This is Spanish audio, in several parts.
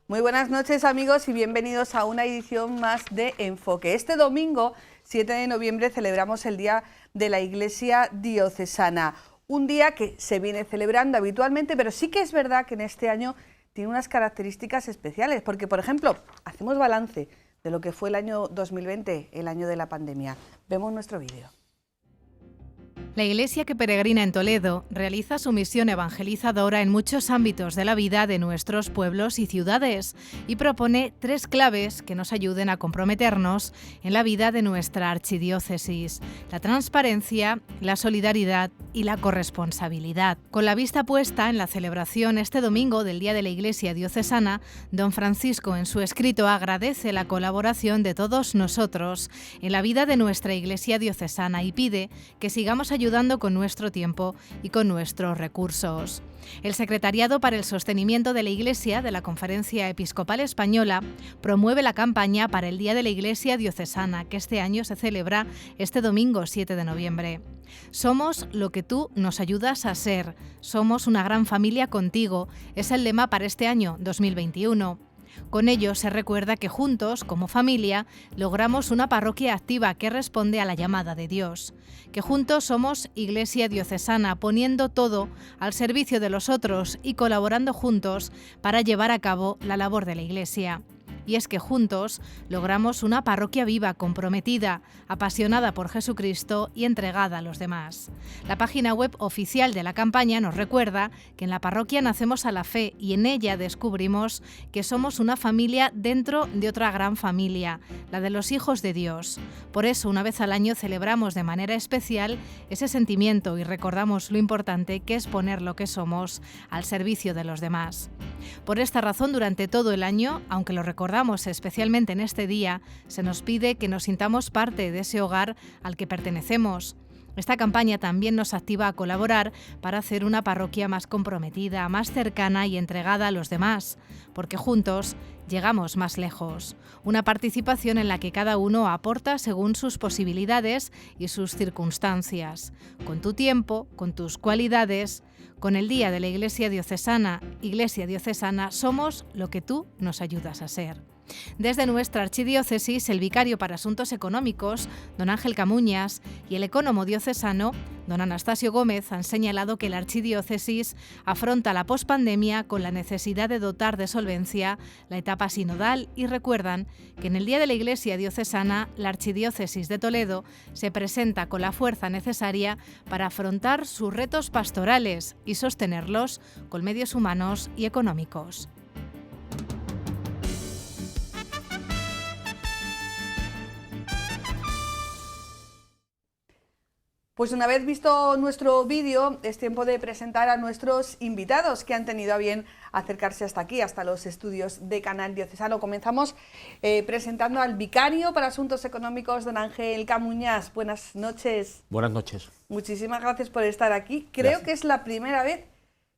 Muy buenas noches, amigos, y bienvenidos a una edición más de Enfoque. Este domingo, 7 de noviembre, celebramos el Día de la Iglesia Diocesana. Un día que se viene celebrando habitualmente, pero sí que es verdad que en este año tiene unas características especiales, porque, por ejemplo, hacemos balance de lo que fue el año 2020, el año de la pandemia. Vemos nuestro vídeo. La Iglesia que peregrina en Toledo realiza su misión evangelizadora en muchos ámbitos de la vida de nuestros pueblos y ciudades y propone 3 claves que nos ayuden a comprometernos en la vida de nuestra archidiócesis: la transparencia, la solidaridad y la corresponsabilidad. Con la vista puesta en la celebración este domingo del Día de la Iglesia Diocesana, don Francisco en su escrito agradece la colaboración de todos nosotros en la vida de nuestra Iglesia Diocesana y pide que sigamos ayudando con nuestro tiempo y con nuestros recursos. El Secretariado para el Sostenimiento de la Iglesia de la Conferencia Episcopal Española promueve la campaña para el Día de la Iglesia Diocesana, que este año se celebra este domingo 7 de noviembre. Somos lo que tú nos ayudas a ser. Somos una gran familia contigo. Es el lema para este año 2021. Con ello se recuerda que juntos, como familia, logramos una parroquia activa que responde a la llamada de Dios, que juntos somos Iglesia Diocesana, poniendo todo al servicio de los otros y colaborando juntos para llevar a cabo la labor de la Iglesia. Y es que juntos logramos una parroquia viva, comprometida, apasionada por Jesucristo y entregada a los demás. La página web oficial de la campaña nos recuerda que en la parroquia nacemos a la fe y en ella descubrimos que somos una familia dentro de otra gran familia, la de los hijos de Dios. Por eso, una vez al año celebramos de manera especial ese sentimiento y recordamos lo importante que es poner lo que somos al servicio de los demás. Por esta razón, durante todo el año, aunque lo recordamos especialmente en este día, se nos pide que nos sintamos parte de ese hogar al que pertenecemos. Esta campaña también nos activa a colaborar para hacer una parroquia más comprometida, más cercana y entregada a los demás, porque juntos llegamos más lejos. Una participación en la que cada uno aporta según sus posibilidades y sus circunstancias, con tu tiempo, con tus cualidades. Con el Día de la Iglesia Diocesana, somos lo que tú nos ayudas a ser. Desde nuestra archidiócesis, el vicario para Asuntos Económicos, don Ángel Camuñas, y el ecónomo diocesano, don Anastasio Gómez, han señalado que la archidiócesis afronta la pospandemia con la necesidad de dotar de solvencia la etapa sinodal y recuerdan que en el Día de la Iglesia Diocesana, la archidiócesis de Toledo se presenta con la fuerza necesaria para afrontar sus retos pastorales y sostenerlos con medios humanos y económicos. Pues una vez visto nuestro vídeo, es tiempo de presentar a nuestros invitados que han tenido a bien acercarse hasta aquí, hasta los estudios de Canal Diocesano. Comenzamos presentando al vicario para Asuntos Económicos, don Ángel Camuñas. Buenas noches. Buenas noches. Muchísimas gracias por estar aquí. Creo que es la primera vez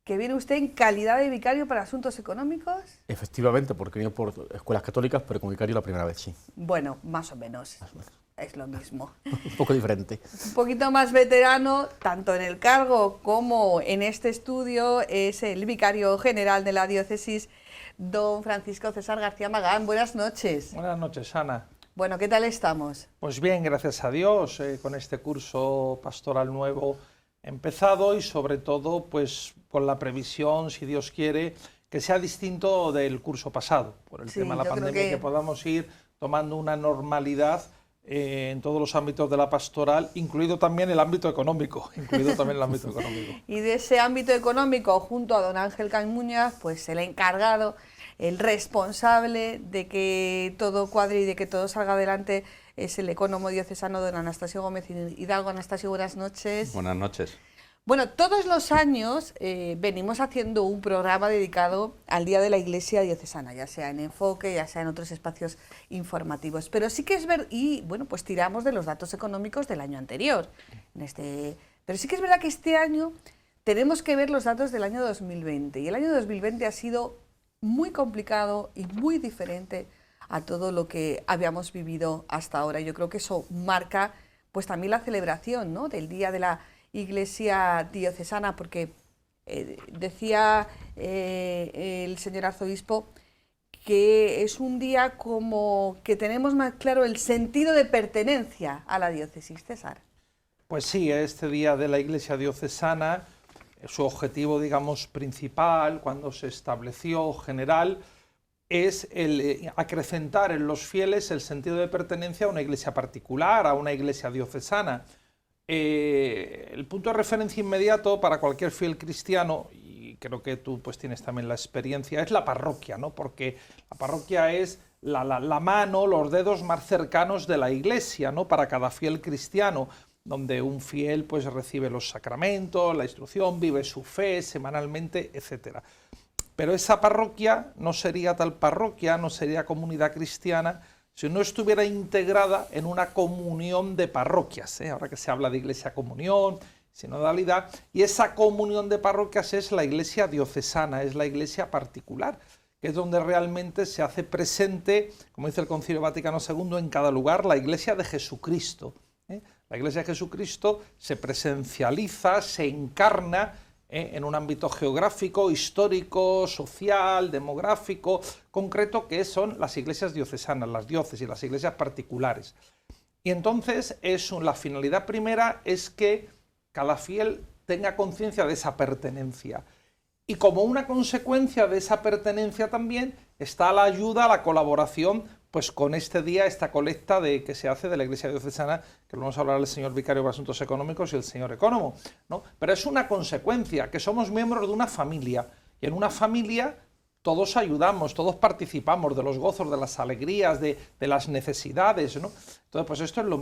que viene usted en calidad de vicario para Asuntos Económicos. Efectivamente, porque he venido por escuelas católicas, pero como vicario la primera vez, sí. Bueno, más o menos. Más o menos. Es lo mismo. Un poco diferente. Un poquito más veterano, tanto en el cargo como en este estudio, es el vicario general de la diócesis, don Francisco César García Magán. Buenas noches. Buenas noches, Ana. Bueno, ¿qué tal estamos? Pues bien, gracias a Dios, con este curso pastoral nuevo empezado y sobre todo pues con la previsión, si Dios quiere, que sea distinto del curso pasado, por el tema de la pandemia, que podamos ir tomando una normalidad en todos los ámbitos de la pastoral, incluido también el ámbito económico. Y de ese ámbito económico, junto a don Ángel Camuñas, pues el encargado, el responsable de que todo cuadre y de que todo salga adelante es el ecónomo diocesano don Anastasio Gómez Hidalgo. Anastasio, buenas noches. Buenas noches. Bueno, todos los años venimos haciendo un programa dedicado al Día de la Iglesia Diocesana, ya sea en Enfoque, ya sea en otros espacios informativos. Pero sí que es verdad, y bueno, pues tiramos de los datos económicos del año anterior. Pero sí que es verdad que este año tenemos que ver los datos del año 2020. Y el año 2020 ha sido muy complicado y muy diferente a todo lo que habíamos vivido hasta ahora. Yo creo que eso marca pues también la celebración, ¿no?, del Día de la Iglesia Diocesana, porque decía el señor arzobispo que es un día como que tenemos más claro el sentido de pertenencia a la diócesis, César. Pues sí, este día de la Iglesia diocesana, su objetivo, digamos, principal, cuando se estableció general, es el acrecentar en los fieles el sentido de pertenencia a una iglesia particular, a una iglesia diocesana. El punto de referencia inmediato para cualquier fiel cristiano, y creo que tú pues tienes también la experiencia, es la parroquia, ¿no? Porque la parroquia es la mano, los dedos más cercanos de la iglesia, ¿no? Para cada fiel cristiano, donde un fiel pues recibe los sacramentos, la instrucción, vive su fe semanalmente, etcétera. Pero esa parroquia no sería tal parroquia, no sería comunidad cristiana, si no estuviera integrada en una comunión de parroquias, ¿eh? Ahora que se habla de iglesia comunión, sinodalidad, y esa comunión de parroquias es la iglesia diocesana, es la iglesia particular, que es donde realmente se hace presente, como dice el Concilio Vaticano II, en cada lugar la iglesia de Jesucristo, ¿eh? La iglesia de Jesucristo se presencializa, se encarna en un ámbito geográfico, histórico, social, demográfico, concreto, que son las iglesias diocesanas, las diócesis, las iglesias particulares. Y entonces la finalidad primera es que cada fiel tenga conciencia de esa pertenencia. Y como una consecuencia de esa pertenencia también está la ayuda, la colaboración, pues con este día, esta colecta que se hace de la Iglesia diocesana, que lo vamos a hablar el señor vicario de Asuntos Económicos y el señor ecónomo, ¿no? Pero es una consecuencia, que somos miembros de una familia, y en una familia todos ayudamos, todos participamos de los gozos, de las alegrías, de las necesidades, ¿no? Entonces, pues esto es lo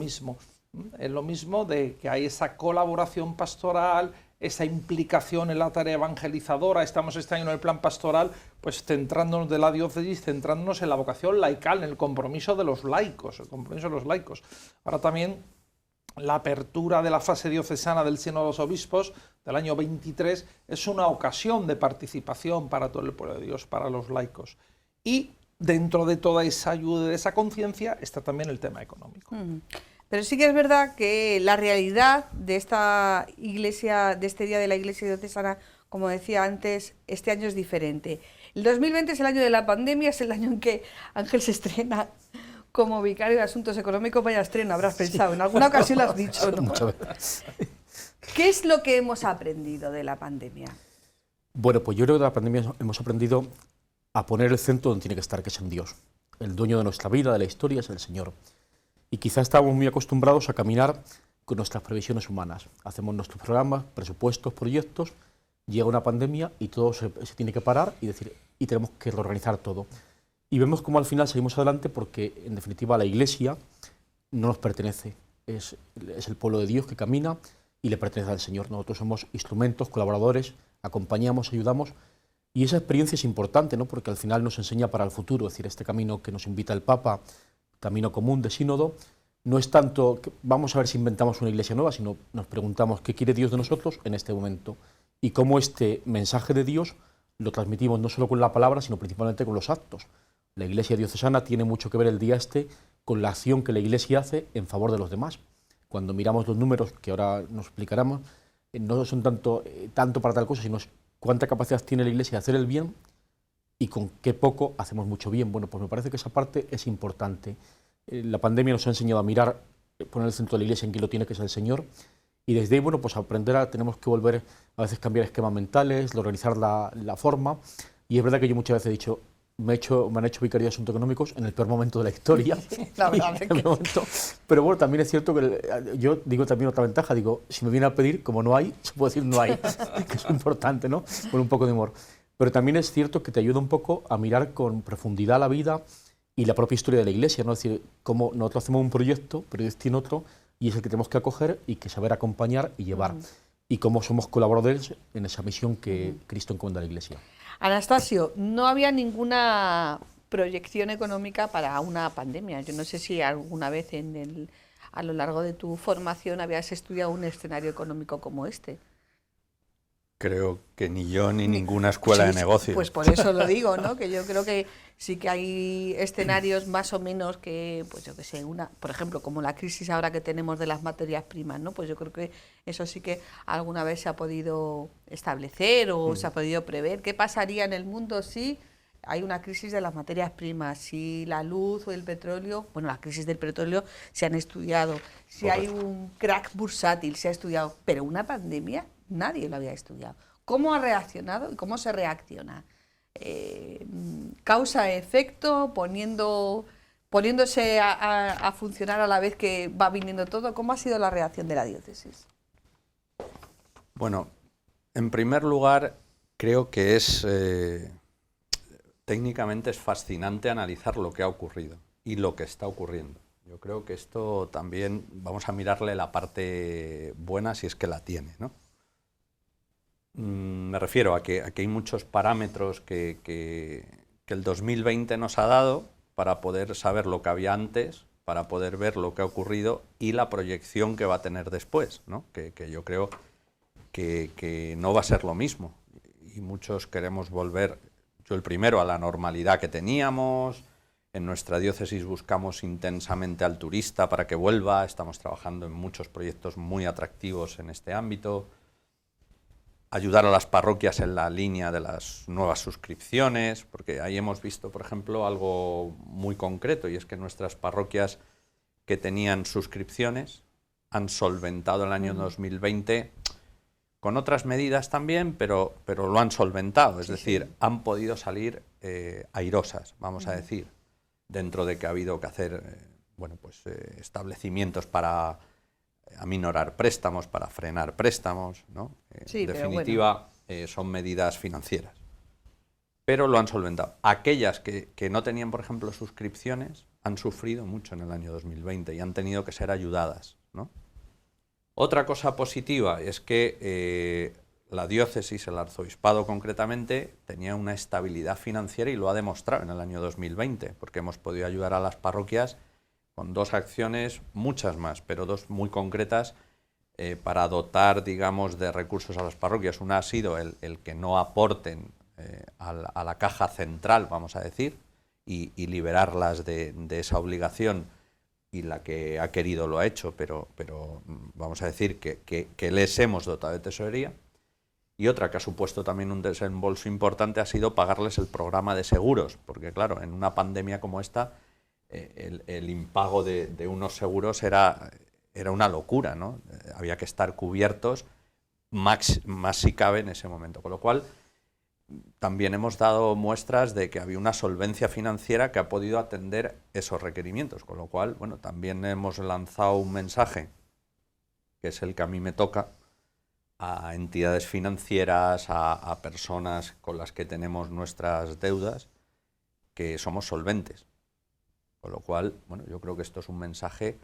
mismo de que hay esa colaboración pastoral, esa implicación en la tarea evangelizadora. Estamos este año en el plan pastoral, pues centrándonos de la diócesis, centrándonos en la vocación laical, en el compromiso de los laicos, Ahora también la apertura de la fase diocesana del Sínodo de los Obispos del año 23 es una ocasión de participación para todo el pueblo de Dios, para los laicos. Y dentro de toda esa ayuda, de esa conciencia, está también el tema económico. Pero sí que es verdad que la realidad de esta iglesia, de este día de la Iglesia diocesana, como decía antes, este año es diferente. El 2020 es el año de la pandemia, es el año en que Ángel se estrena como vicario de Asuntos Económicos. Vaya estreno, habrás pensado, en alguna ocasión lo has dicho, ¿no? Muchas veces. ¿Qué es lo que hemos aprendido de la pandemia? Bueno, pues yo creo que de la pandemia hemos aprendido a poner el centro donde tiene que estar, que es en Dios. El dueño de nuestra vida, de la historia, es el Señor. Y quizá estamos muy acostumbrados a caminar con nuestras previsiones humanas. Hacemos nuestros programas, presupuestos, proyectos, llega una pandemia y todo se tiene que parar y tenemos que reorganizar todo. Y vemos cómo al final seguimos adelante porque, en definitiva, la Iglesia no nos pertenece. Es el pueblo de Dios que camina y le pertenece al Señor. Nosotros somos instrumentos, colaboradores, acompañamos, ayudamos. Y esa experiencia es importante, ¿no? Porque al final nos enseña para el futuro. Es decir, este camino que nos invita el Papa, camino común de sínodo, no es tanto que vamos a ver si inventamos una iglesia nueva, sino nos preguntamos qué quiere Dios de nosotros en este momento y cómo este mensaje de Dios lo transmitimos no solo con la palabra, sino principalmente con los actos. La Iglesia diocesana tiene mucho que ver el día con la acción que la Iglesia hace en favor de los demás. Cuando miramos los números, que ahora nos explicaremos, no son tanto para tal cosa, sino cuánta capacidad tiene la Iglesia de hacer el bien y con qué poco hacemos mucho bien. Bueno, pues me parece que esa parte es importante. La pandemia nos ha enseñado a mirar, poner el centro de la Iglesia en quien lo tiene, que es el Señor, y desde ahí, bueno, pues tenemos que volver a veces cambiar esquemas mentales, organizar la forma, y es verdad que yo muchas veces he dicho, me han hecho vicario de Asuntos Económicos en el peor momento de la historia. La verdad es que... Pero bueno, también es cierto que yo digo también otra ventaja, digo, si me viene a pedir, como no hay, se puede decir no hay, que es importante, ¿no? Con un poco de humor. Pero también es cierto que te ayuda un poco a mirar con profundidad la vida y la propia historia de la Iglesia, ¿no? Es decir, cómo nosotros hacemos un proyecto, pero Dios tiene otro, y es el que tenemos que acoger y que saber acompañar y llevar. Y cómo somos colaboradores en esa misión que Cristo encomienda a la Iglesia. Anastasio, no había ninguna proyección económica para una pandemia. Yo no sé si alguna vez a lo largo de tu formación habías estudiado un escenario económico como este. Creo que ni yo ni ninguna escuela de negocios. Pues por eso lo digo, ¿no? Que yo creo que sí que hay escenarios más o menos que, pues yo qué sé, por ejemplo, como la crisis ahora que tenemos de las materias primas, ¿no? Pues yo creo que eso sí que alguna vez se ha podido establecer o se ha podido prever. ¿Qué pasaría en el mundo si hay una crisis de las materias primas, si la luz o el petróleo, bueno, la crisis del petróleo se han estudiado, si hay un crack bursátil se ha estudiado, pero una pandemia nadie lo había estudiado. ¿Cómo ha reaccionado y cómo se reacciona? Causa-efecto, poniéndose a funcionar a la vez que va viniendo todo. ¿Cómo ha sido la reacción de la diócesis? Bueno, en primer lugar, creo que técnicamente es fascinante analizar lo que ha ocurrido y lo que está ocurriendo. Yo creo que esto también vamos a mirarle la parte buena si es que la tiene, ¿no? Me refiero a que hay muchos parámetros que el 2020 nos ha dado para poder saber lo que había antes, para poder ver lo que ha ocurrido y la proyección que va a tener después, ¿no? Que yo creo que no va a ser lo mismo. Y muchos queremos volver, yo el primero, a la normalidad que teníamos. En nuestra diócesis buscamos intensamente al turista para que vuelva, estamos trabajando en muchos proyectos muy atractivos en este ámbito. Ayudar a las parroquias en la línea de las nuevas suscripciones, porque ahí hemos visto, por ejemplo, algo muy concreto, y es que nuestras parroquias que tenían suscripciones han solventado el año 2020 con otras medidas también, pero lo han solventado, es decir, han podido salir airosas, vamos a decir, dentro de que ha habido que hacer establecimientos para aminorar préstamos, para frenar préstamos, ¿no? Sí, en definitiva, son medidas financieras. Pero lo han solventado. Aquellas que no tenían, por ejemplo, suscripciones, han sufrido mucho en el año 2020 y han tenido que ser ayudadas, ¿no? Otra cosa positiva es que la diócesis, el arzobispado concretamente, tenía una estabilidad financiera y lo ha demostrado en el año 2020, porque hemos podido ayudar a las parroquias con dos acciones, muchas más, pero dos muy concretas para dotar, digamos, de recursos a las parroquias. Una ha sido el que no aporten a la caja central, vamos a decir, y liberarlas de esa obligación, y la que ha querido lo ha hecho, pero vamos a decir que les hemos dotado de tesorería. Y otra que ha supuesto también un desembolso importante ha sido pagarles el programa de seguros, porque claro, en una pandemia como esta, el impago de unos seguros era una locura, ¿no? Había que estar cubiertos más si cabe en ese momento, con lo cual también hemos dado muestras de que había una solvencia financiera que ha podido atender esos requerimientos, con lo cual, bueno, también hemos lanzado un mensaje, que es el que a mí me toca, a entidades financieras, a personas con las que tenemos nuestras deudas, que somos solventes. Con lo cual, bueno, yo creo que esto es un mensaje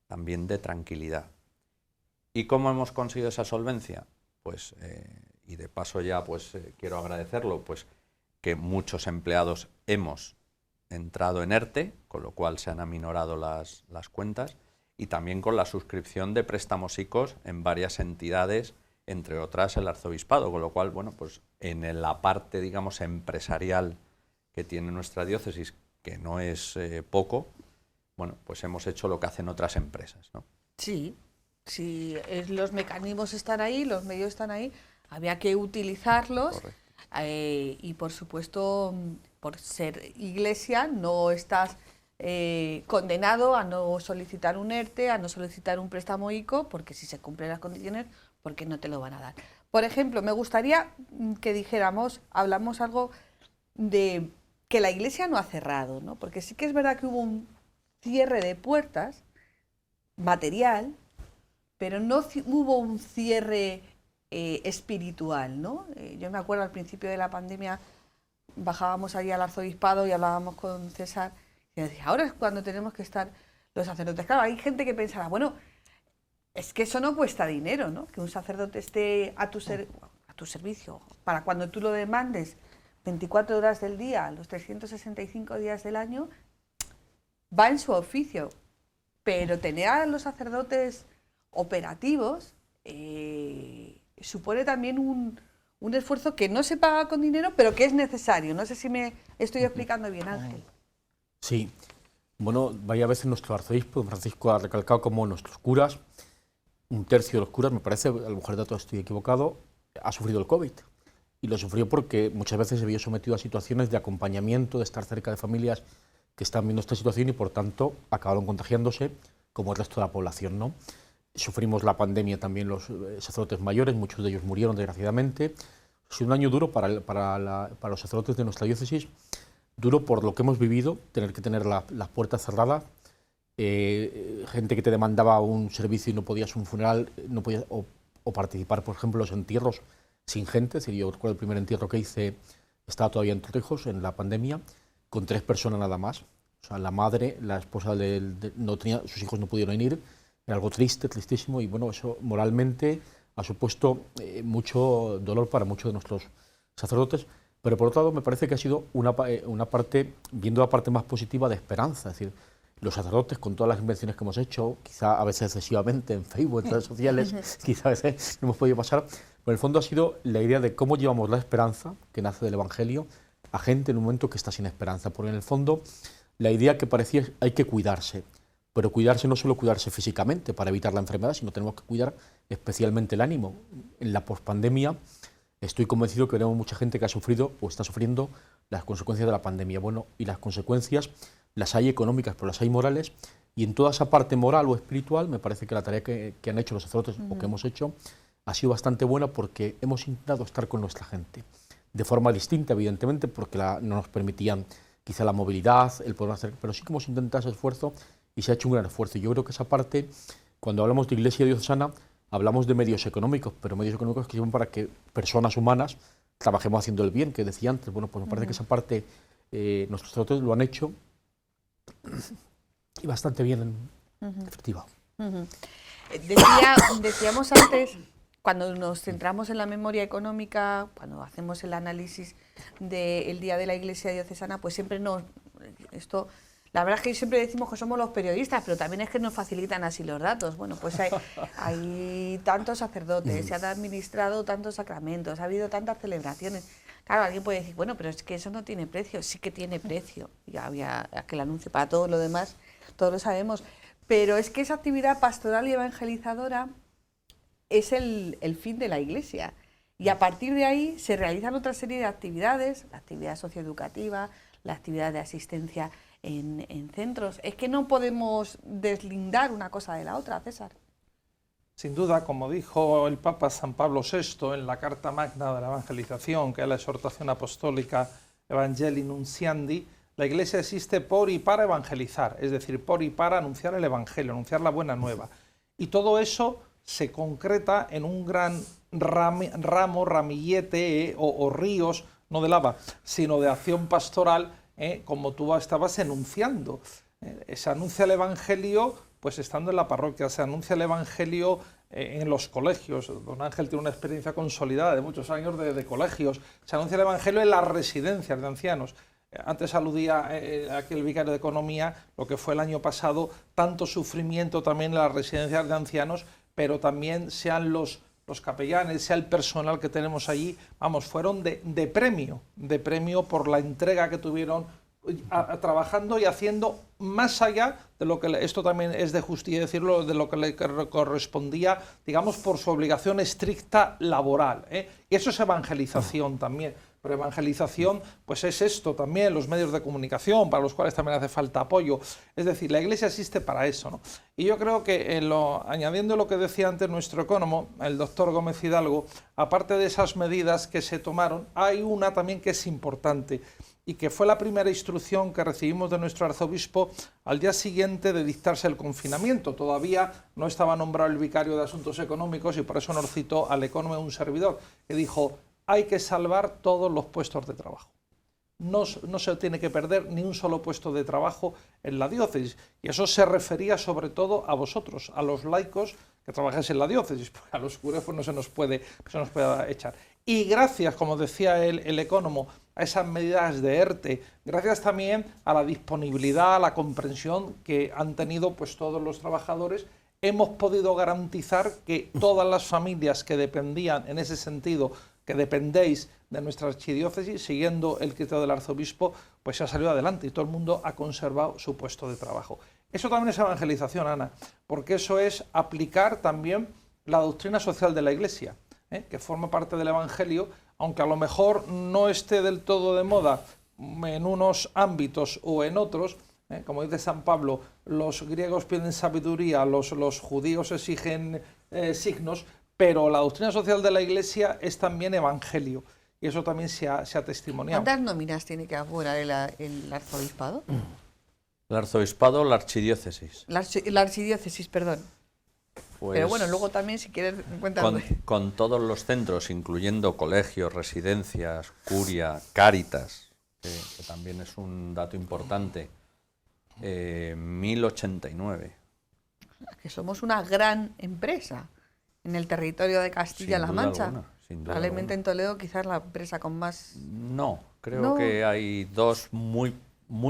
también de tranquilidad. ¿Y cómo hemos conseguido esa solvencia? Pues, y de paso ya quiero agradecerlo, pues que muchos empleados hemos entrado en ERTE, con lo cual se han aminorado las cuentas, y también con la suscripción de préstamos ICOs en varias entidades, entre otras el arzobispado, con lo cual, bueno, pues en la parte, digamos, empresarial que tiene nuestra diócesis, que no es poco, bueno, pues hemos hecho lo que hacen otras empresas, ¿no? Sí, sí, los mecanismos están ahí, los medios están ahí, había que utilizarlos. Y por supuesto, por ser iglesia, no estás condenado a no solicitar un ERTE, a no solicitar un préstamo ICO, porque si se cumplen las condiciones, porque no te lo van a dar. Por ejemplo, me gustaría que hablamos algo de que la iglesia no ha cerrado, ¿no? Porque sí que es verdad que hubo un cierre de puertas material, pero no hubo un cierre espiritual, ¿no? Yo me acuerdo al principio de la pandemia, bajábamos allí al arzobispado y hablábamos con César, y decía, ahora es cuando tenemos que estar los sacerdotes. Claro, hay gente que pensará, bueno, es que eso no cuesta dinero, ¿no? Que un sacerdote esté a tu servicio, para cuando tú lo demandes 24 horas del día, los 365 días del año, va en su oficio. Pero tener a los sacerdotes operativos supone también un esfuerzo que no se paga con dinero, pero que es necesario. No sé si me estoy explicando bien, Ángel. Sí. Bueno, varias veces nuestro arzobispo, Francisco, ha recalcado como nuestros curas, un tercio de los curas, me parece, a lo mejor el dato estoy equivocado, ha sufrido el COVID. y lo sufrió porque muchas veces se vio sometido a situaciones de acompañamiento, de estar cerca de familias que están viendo esta situación y por tanto acabaron contagiándose como el resto de la población, ¿no? Sufrimos la pandemia también los sacerdotes mayores, muchos de ellos murieron desgraciadamente. Ha sido un año duro para los sacerdotes de nuestra diócesis, duro por lo que hemos vivido, tener que tener las puertas cerradas, gente que te demandaba un servicio y no podías un funeral, no podías, o participar, por ejemplo, en los entierros sin gente. Es decir, yo recuerdo el primer entierro que hice, estaba todavía en Torrijos, en la pandemia, con 3 personas nada más. O sea, la madre, la esposa no tenía, sus hijos no pudieron ir, era algo triste, tristísimo, y bueno, eso moralmente ha supuesto mucho dolor para muchos de nuestros sacerdotes, pero por otro lado me parece que ha sido una parte, viendo la parte más positiva, de esperanza. Es decir, los sacerdotes, con todas las invenciones que hemos hecho, quizá a veces excesivamente en Facebook, en redes sociales, quizá a veces no hemos podido pasar, pero en el fondo ha sido la idea de cómo llevamos la esperanza, que nace del Evangelio, a gente en un momento que está sin esperanza, porque en el fondo la idea que parecía es hay que cuidarse, pero cuidarse no solo cuidarse físicamente para evitar la enfermedad, sino tenemos que cuidar especialmente el ánimo. En la pospandemia estoy convencido que veremos mucha gente que ha sufrido o está sufriendo las consecuencias de la pandemia. Bueno, y las consecuencias las hay económicas, pero las hay morales, y en toda esa parte moral o espiritual me parece que la tarea que han hecho los sacerdotes o que hemos hecho ha sido bastante buena, porque hemos intentado estar con nuestra gente de forma distinta, evidentemente, porque no nos permitían quizá la movilidad, el poder hacer, pero sí que hemos intentado ese esfuerzo y se ha hecho un gran esfuerzo. Yo creo que esa parte, cuando hablamos de Iglesia diocesana, hablamos de medios económicos, pero medios económicos que sirven para que personas humanas trabajemos haciendo el bien, que decía antes. Bueno, pues me parece que esa parte nuestros sacerdotes lo han hecho y bastante bien, efectiva. Decíamos antes, cuando nos centramos en la memoria económica, cuando hacemos el análisis del Día de la Iglesia Diocesana, pues siempre esto, la verdad es que siempre decimos que somos los periodistas, pero también es que nos facilitan así los datos. Bueno, pues hay tantos sacerdotes, se han administrado tantos sacramentos, ha habido tantas celebraciones. Claro, alguien puede decir, bueno, pero es que eso no tiene precio. Sí que tiene precio. Ya había aquel anuncio para todo lo demás, todos lo sabemos. Pero es que esa actividad pastoral y evangelizadora es el fin de la Iglesia. Y a partir de ahí se realizan otra serie de actividades, la actividad socioeducativa, la actividad de asistencia en centros. Es que no podemos deslindar una cosa de la otra, César. Sin duda, como dijo el Papa San Pablo VI en la Carta Magna de la Evangelización, que es la exhortación apostólica Evangelii Nunciandi, la Iglesia existe por y para evangelizar, es decir, por y para anunciar el Evangelio, anunciar la buena nueva. Y todo eso se concreta en un gran ramillete o ríos, no de lava, sino de acción pastoral, como tú estabas enunciando. Se anuncia el Evangelio pues estando en la parroquia, se anuncia el Evangelio en los colegios. Don Ángel tiene una experiencia consolidada de muchos años de colegios. Se anuncia el Evangelio en las residencias de ancianos. Antes aludía aquel vicario de Economía, lo que fue el año pasado, tanto sufrimiento también en las residencias de ancianos, pero también sean los capellanes, sea el personal que tenemos allí, vamos, fueron de premio por la entrega que tuvieron trabajando y haciendo más allá de lo que esto también es de justicia decirlo, de lo que le correspondía, digamos, por su obligación estricta laboral, Y eso es evangelización también. Pero evangelización, pues es esto también, los medios de comunicación, para los cuales también hace falta apoyo. Es decir, la Iglesia existe para eso, ¿no? Y yo creo que, añadiendo lo que decía antes nuestro ecónomo, el doctor Gómez Hidalgo, aparte de esas medidas que se tomaron, hay una también que es importante, y que fue la primera instrucción que recibimos de nuestro arzobispo al día siguiente de dictarse el confinamiento. Todavía no estaba nombrado el vicario de Asuntos Económicos y por eso nos citó al ecónomo, un servidor, que dijo: hay que salvar todos los puestos de trabajo. No se tiene que perder ni un solo puesto de trabajo en la diócesis. Y eso se refería sobre todo a vosotros, a los laicos que trabajáis en la diócesis, porque a los curas pues no se nos puede echar. Y gracias, como decía el ecónomo, a esas medidas de ERTE, gracias también a la disponibilidad, a la comprensión que han tenido pues todos los trabajadores, hemos podido garantizar que todas las familias que dependían en ese sentido, que dependéis de nuestra archidiócesis, siguiendo el criterio del arzobispo, pues se ha salido adelante y todo el mundo ha conservado su puesto de trabajo. Eso también es evangelización, Ana, porque eso es aplicar también la doctrina social de la Iglesia, que forma parte del Evangelio, aunque a lo mejor no esté del todo de moda en unos ámbitos o en otros, como dice San Pablo, los griegos piden sabiduría, los judíos exigen signos, pero la doctrina social de la Iglesia es también evangelio, y eso también se ha testimoniado. ¿Cuántas nóminas tiene que apurar el arzobispado? El arzobispado o la archidiócesis. La archidiócesis, perdón. Pues, pero bueno, luego también, si quieres, cuéntame. con todos los centros, incluyendo colegios, residencias, curia, Cáritas, que también es un dato importante, 1089. Que somos una gran empresa en el territorio de Castilla-La Mancha. Probablemente en Toledo quizás la empresa con más... No, creo que hay dos muy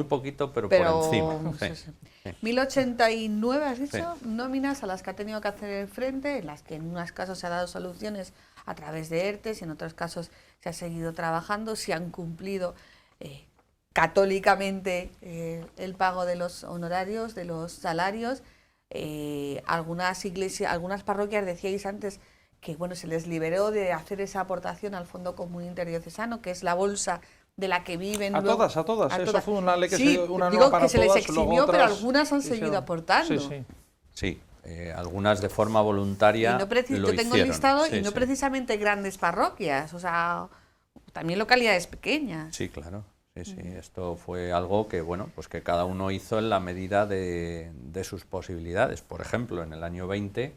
poquito, pero por encima. Sí. 1089, has dicho, nóminas a las que ha tenido que hacer el frente, en las que en unos casos se ha dado soluciones a través de ERTES, en otros casos se ha seguido trabajando, se han cumplido católicamente el pago de los honorarios, de los salarios. Algunas iglesias, algunas parroquias, decíais antes, que bueno, se les liberó de hacer esa aportación al Fondo Común Interdiocesano, que es la bolsa de la que viven. A todas. Eso fue una ley que sí, se una digo para que se les todas, eximió, pero algunas han seguido aportando. Sí, algunas de forma voluntaria. Yo tengo el listado y no precisamente grandes parroquias, o sea, también localidades pequeñas. Sí, claro. Sí, esto fue algo que, bueno, pues que cada uno hizo en la medida de sus posibilidades. Por ejemplo, en el año 20,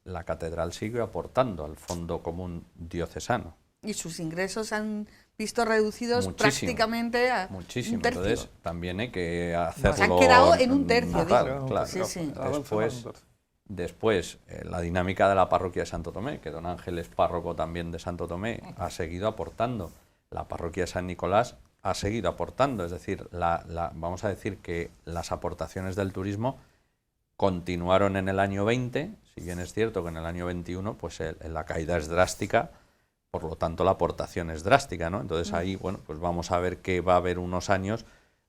la catedral sigue aportando al Fondo Común Diocesano. Y sus ingresos han visto reducidos prácticamente a un tercio. Entonces también hay que hacerlo. Se han quedado en un tercio. Claro. Sí. Después, la dinámica de la parroquia de Santo Tomé, que don Ángel es párroco también de Santo Tomé, ha seguido aportando. La parroquia de San Nicolás ha seguido aportando. Es decir, vamos a decir que las aportaciones del turismo continuaron en el año 20, si bien es cierto que en el año 21 pues la caída es drástica, por lo tanto la aportación es drástica, ¿no? Entonces ahí, bueno, pues vamos a ver que va a haber unos años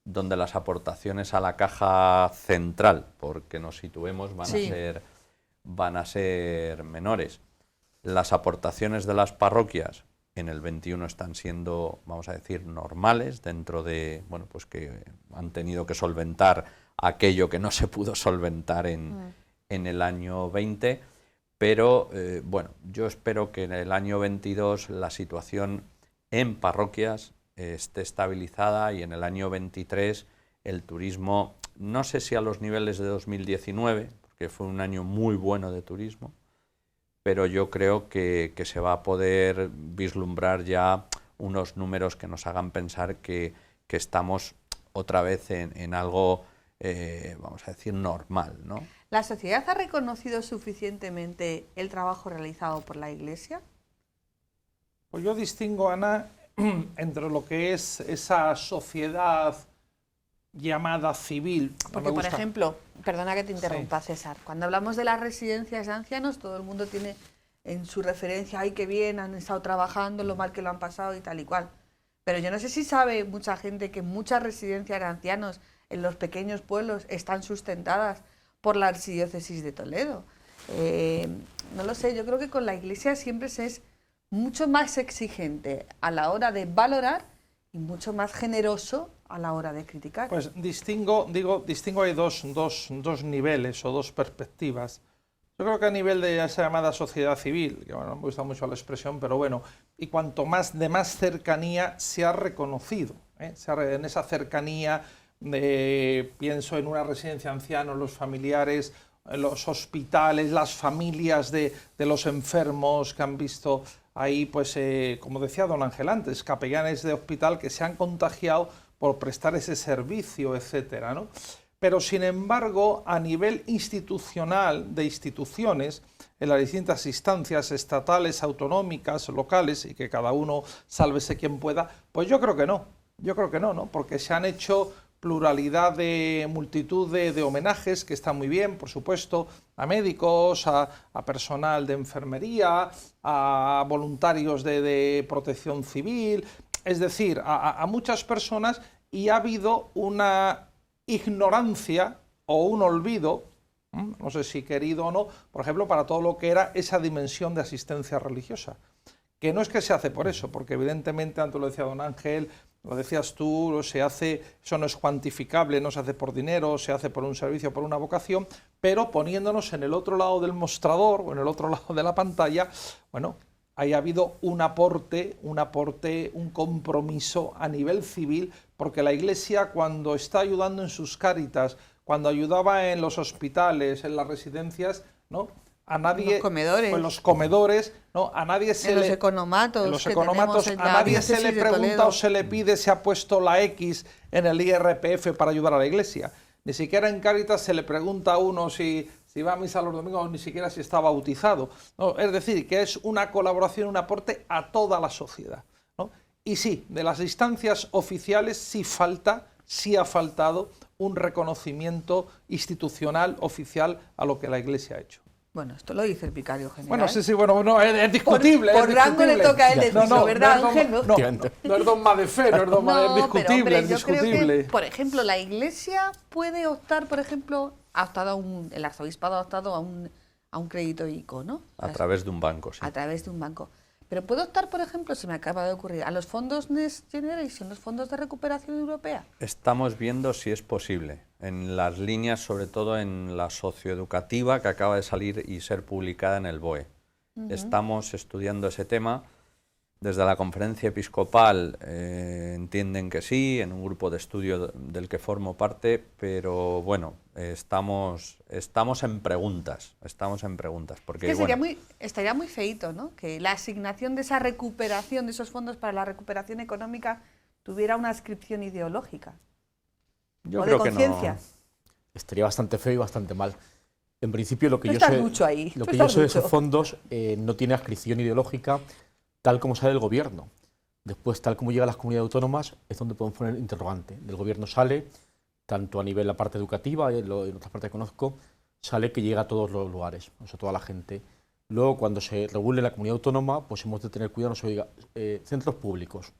donde las aportaciones a la caja central, porque nos situemos, van a ser menores. Las aportaciones de las parroquias en el 21 están siendo, vamos a decir, normales, dentro de, bueno, pues que han tenido que solventar aquello que no se pudo solventar en el año 20, pero bueno, yo espero que en el año 22 la situación en parroquias esté estabilizada y en el año 23 el turismo, no sé si a los niveles de 2019, porque fue un año muy bueno de turismo, pero yo creo que se va a poder vislumbrar ya unos números que nos hagan pensar que estamos otra vez en algo, vamos a decir, normal, ¿no? ¿La sociedad ha reconocido suficientemente el trabajo realizado por la Iglesia? Pues yo distingo, Ana, entre lo que es esa sociedad llamada civil. Porque, por ejemplo, perdona que te interrumpa, César, cuando hablamos de las residencias de ancianos, todo el mundo tiene en su referencia, ¡ay, qué bien, han estado trabajando, lo mal que lo han pasado y tal y cual! Pero yo no sé si sabe mucha gente que muchas residencias de ancianos en los pequeños pueblos están sustentadas por la Archidiócesis de Toledo. No lo sé, yo creo que con la Iglesia siempre se es mucho más exigente a la hora de valorar y mucho más generoso a la hora de criticar. Pues distingo hay dos niveles o dos perspectivas. Yo creo que a nivel de esa llamada sociedad civil, que bueno, me gusta mucho la expresión, pero bueno, y cuanto más de más cercanía se ha reconocido, en esa cercanía, pienso en una residencia de ancianos, los familiares, los hospitales, las familias de los enfermos que han visto ahí, pues como decía don Ángel antes, capellanes de hospital que se han contagiado por prestar ese servicio, etcétera, ¿no? Pero, sin embargo, a nivel institucional, de instituciones, en las distintas instancias estatales, autonómicas, locales, y que cada uno sálvese quien pueda, pues yo creo que no, ¿no? Porque se han hecho pluralidad de multitud de homenajes, que están muy bien, por supuesto, a médicos, a personal de enfermería, a voluntarios de protección civil, es decir, a muchas personas, y ha habido una ignorancia o un olvido, no sé si querido o no, por ejemplo, para todo lo que era esa dimensión de asistencia religiosa, que no es que se hace por eso, porque evidentemente, antes lo decía don Ángel, lo decías tú, se hace, eso no es cuantificable, no se hace por dinero, se hace por un servicio, por una vocación, pero poniéndonos en el otro lado del mostrador o en el otro lado de la pantalla, bueno, ahí ha habido un aporte, un compromiso a nivel civil, porque la Iglesia, cuando está ayudando en sus cáritas, cuando ayudaba en los hospitales, en las residencias, ¿no?, a nadie, los comedores. o en los comedores, ¿no?, a nadie se en le, los economatos, en los que economatos, tenemos en a la nadie se le diócesis de pregunta Toledo. o se le pide si ha puesto la X en el IRPF para ayudar a la Iglesia. Ni siquiera en Cáritas se le pregunta a uno si va a misa los domingos, ni siquiera si está bautizado, ¿no? Es decir, que es una colaboración, un aporte a toda la sociedad, ¿no? Y sí, de las instancias oficiales sí ha faltado un reconocimiento institucional, oficial, a lo que la Iglesia ha hecho. Bueno, esto lo dice el vicario general. Bueno, sí, bueno, no, es discutible. Por es rango le discutible. toca a él decirlo, ¿verdad, Ángel? No es dogma de fe, no es dogma, es discutible, pero, hombre, es yo creo discutible. que, por ejemplo, la Iglesia puede optar, por ejemplo, el arzobispado ha optado a un crédito ICO, ¿no? A través de un banco, sí. A través de un banco. Pero puede optar, por ejemplo, se me acaba de ocurrir, a los fondos Next Generation, los fondos de recuperación europea. Estamos viendo si es posible, en las líneas, sobre todo en la socioeducativa, que acaba de salir y ser publicada en el BOE. Estamos estudiando ese tema. Desde la conferencia episcopal entienden que sí, en un grupo de estudio del que formo parte, pero bueno, estamos en preguntas, porque Es que bueno, estaría muy feíto, ¿no?, que la asignación de esa recuperación, de esos fondos para la recuperación económica, tuviera una adscripción ideológica. yo o de creo que no. conciencia. Estaría bastante feo y bastante mal. En principio, lo que Tú yo estás sé, mucho ahí, lo tú que yo estás sé de mucho. esos fondos no tiene adscripción ideológica, tal como sale el gobierno. Después, tal como llega a las comunidades autónomas, es donde podemos poner interrogante. Del gobierno sale, tanto a nivel de la parte educativa, en otras partes que conozco, sale que llega a todos los lugares, o sea, a toda la gente. Luego, cuando se regule la comunidad autónoma, pues hemos de tener cuidado, no se diga, centros públicos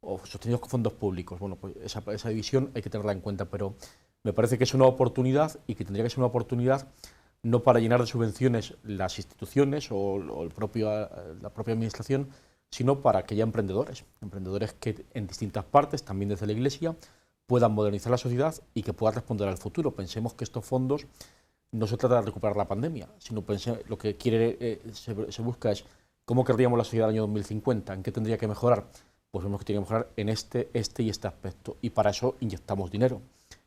o sostenidos con fondos públicos. Bueno, pues esa división hay que tenerla en cuenta, pero me parece que es una oportunidad y que tendría que ser una oportunidad no para llenar de subvenciones las instituciones o la propia administración, sino para que haya emprendedores que en distintas partes, también desde la Iglesia, puedan modernizar la sociedad y que puedan responder al futuro. Pensemos que estos fondos no se trata de recuperar la pandemia, sino lo que se busca es cómo querríamos la sociedad del año 2050, en qué tendría que mejorar. Pues vemos que tiene que mejorar en este y este aspecto, y para eso inyectamos dinero,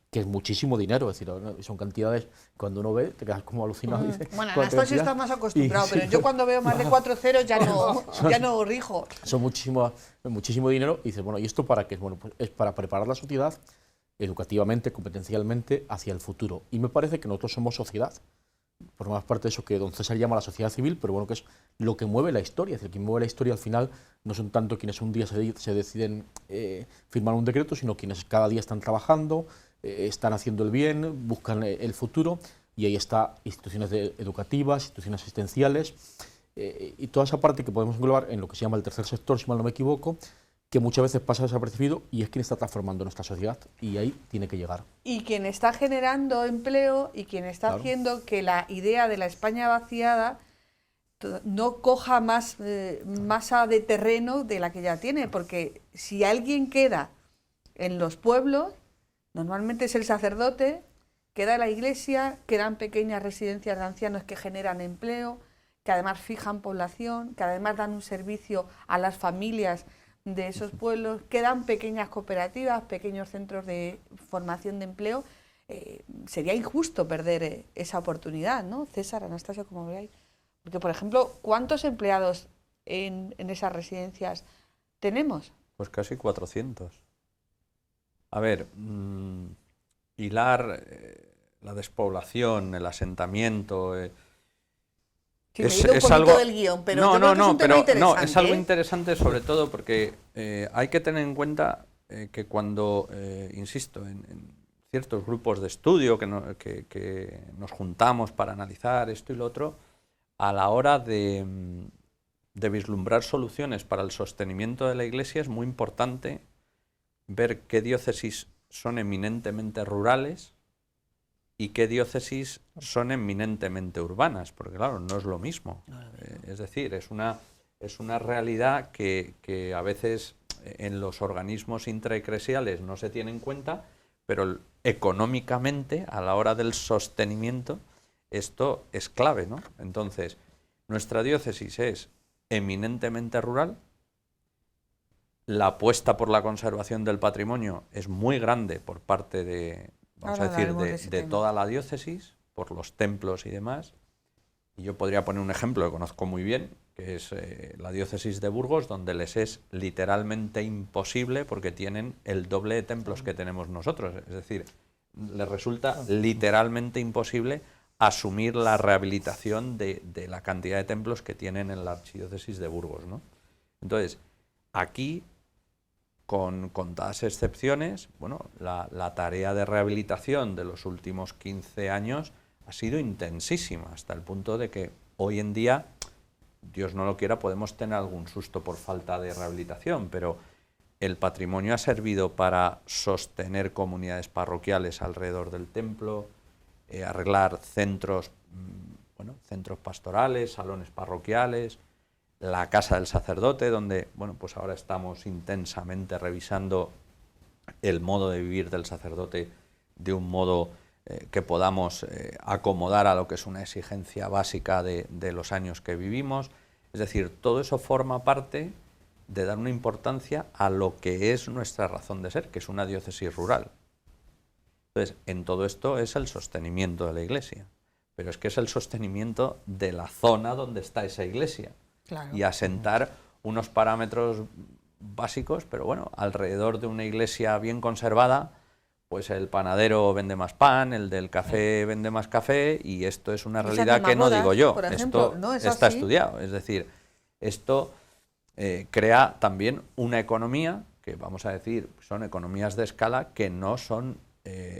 que es muchísimo dinero, es decir, son cantidades, cuando uno ve, te quedas como alucinado. Dices, Bueno, Anastasio está más acostumbrado, pero yo cuando veo más de 4 ceros ya no rijo. Son muchísimo dinero, y dices, bueno, ¿y esto para qué? Bueno, pues es para preparar la sociedad educativamente, competencialmente, hacia el futuro. Y me parece que nosotros somos sociedad, por más parte de eso que don César llama la sociedad civil, pero bueno, que es lo que mueve la historia. Es decir, quien mueve la historia al final no son tanto quienes un día se deciden firmar un decreto, sino quienes cada día están trabajando, están haciendo el bien, buscan el futuro, y ahí está instituciones educativas, instituciones asistenciales, y toda esa parte que podemos englobar en lo que se llama el tercer sector, si mal no me equivoco, que muchas veces pasa desapercibido, y es quien está transformando nuestra sociedad, y ahí tiene que llegar. Y quien está generando empleo y quien está haciendo que la idea de la España vaciada no coja más masa de terreno de la que ya tiene, porque si alguien queda en los pueblos, normalmente es el sacerdote, queda la iglesia, quedan pequeñas residencias de ancianos que generan empleo, que además fijan población, que además dan un servicio a las familias de esos pueblos, quedan pequeñas cooperativas, pequeños centros de formación de empleo. Sería injusto perder esa oportunidad, ¿no? César, Anastasio, como veáis. Porque, por ejemplo, ¿cuántos empleados en esas residencias tenemos? Pues casi 400. A ver, hilar la despoblación, el asentamiento... Sí, es algo del guión, pero yo creo que es un tema interesante. Es algo interesante, sobre todo porque hay que tener en cuenta que cuando, insisto, en ciertos grupos de estudio que nos juntamos para analizar esto y lo otro, a la hora de vislumbrar soluciones para el sostenimiento de la Iglesia es muy importante ver qué diócesis son eminentemente rurales y qué diócesis son eminentemente urbanas, porque claro, no es lo mismo. Es decir, es una es una realidad que a veces en los organismos intraeclesiales no se tiene en cuenta, pero económicamente, a la hora del sostenimiento, esto es clave, ¿no? Entonces, nuestra diócesis es eminentemente rural, la apuesta por la conservación del patrimonio es muy grande por parte de, vamos a decir, de toda la diócesis, por los templos y demás. Y yo podría poner un ejemplo que conozco muy bien, que es la diócesis de Burgos, donde les es literalmente imposible porque tienen el doble de templos que tenemos nosotros. Es decir, les resulta literalmente imposible asumir la rehabilitación de la cantidad de templos que tienen en la archidiócesis de Burgos, ¿no? Entonces, aquí, con contadas excepciones, bueno, la tarea de rehabilitación de los últimos 15 años ha sido intensísima, hasta el punto de que hoy en día, Dios no lo quiera, podemos tener algún susto por falta de rehabilitación, pero el patrimonio ha servido para sostener comunidades parroquiales alrededor del templo, arreglar centros, centros pastorales, salones parroquiales, la casa del sacerdote, donde, bueno, pues ahora estamos intensamente revisando el modo de vivir del sacerdote de un modo que podamos acomodar a lo que es una exigencia básica de los años que vivimos. Es decir, todo eso forma parte de dar una importancia a lo que es nuestra razón de ser, que es una diócesis rural. Entonces, en todo esto es el sostenimiento de la Iglesia, pero es que es el sostenimiento de la zona donde está esa Iglesia. Claro. Y asentar unos parámetros básicos, pero bueno, alrededor de una iglesia bien conservada, pues el panadero vende más pan, el del café vende más café, y esto es una realidad que no digo yo, por ejemplo, esto no está estudiado. Es decir, esto crea también una economía que, vamos a decir, son economías de escala que no son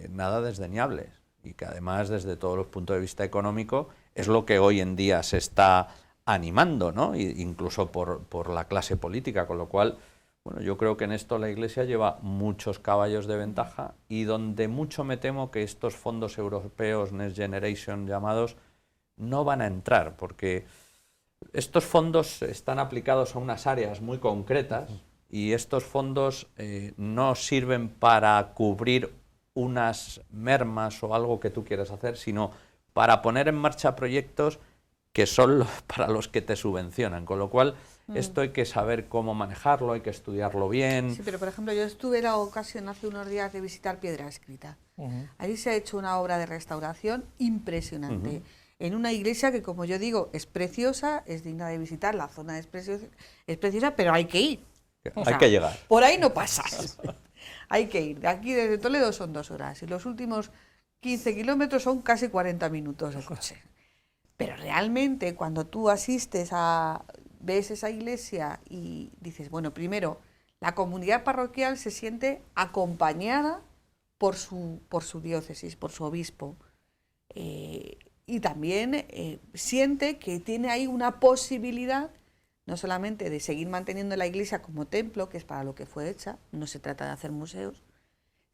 nada desdeñables, y que además, desde todos los puntos de vista económico, es lo que hoy en día se está animando, ¿no? Incluso por la clase política, con lo cual, bueno, yo creo que en esto la Iglesia lleva muchos caballos de ventaja, y donde mucho me temo que estos fondos europeos Next Generation llamados no van a entrar, porque estos fondos están aplicados a unas áreas muy concretas, y estos fondos no sirven para cubrir unas mermas o algo que tú quieras hacer, sino para poner en marcha proyectos que son para los que te subvencionan, con lo cual esto hay que saber cómo manejarlo, hay que estudiarlo bien. Sí, pero por ejemplo, yo tuve la ocasión hace unos días de visitar Piedra Escrita. Ahí se ha hecho una obra de restauración impresionante, en una iglesia que, como yo digo, es preciosa, es digna de visitar, la zona es preciosa, pero hay que ir. Hay que llegar. Por ahí no pasas. Hay que ir. De aquí desde Toledo son 2 horas, y los últimos 15 kilómetros son casi 40 minutos de coche. Pero realmente, cuando tú ves esa iglesia y dices, bueno, primero, la comunidad parroquial se siente acompañada por su diócesis, por su obispo, y también siente que tiene ahí una posibilidad, no solamente de seguir manteniendo la iglesia como templo, que es para lo que fue hecha, no se trata de hacer museos,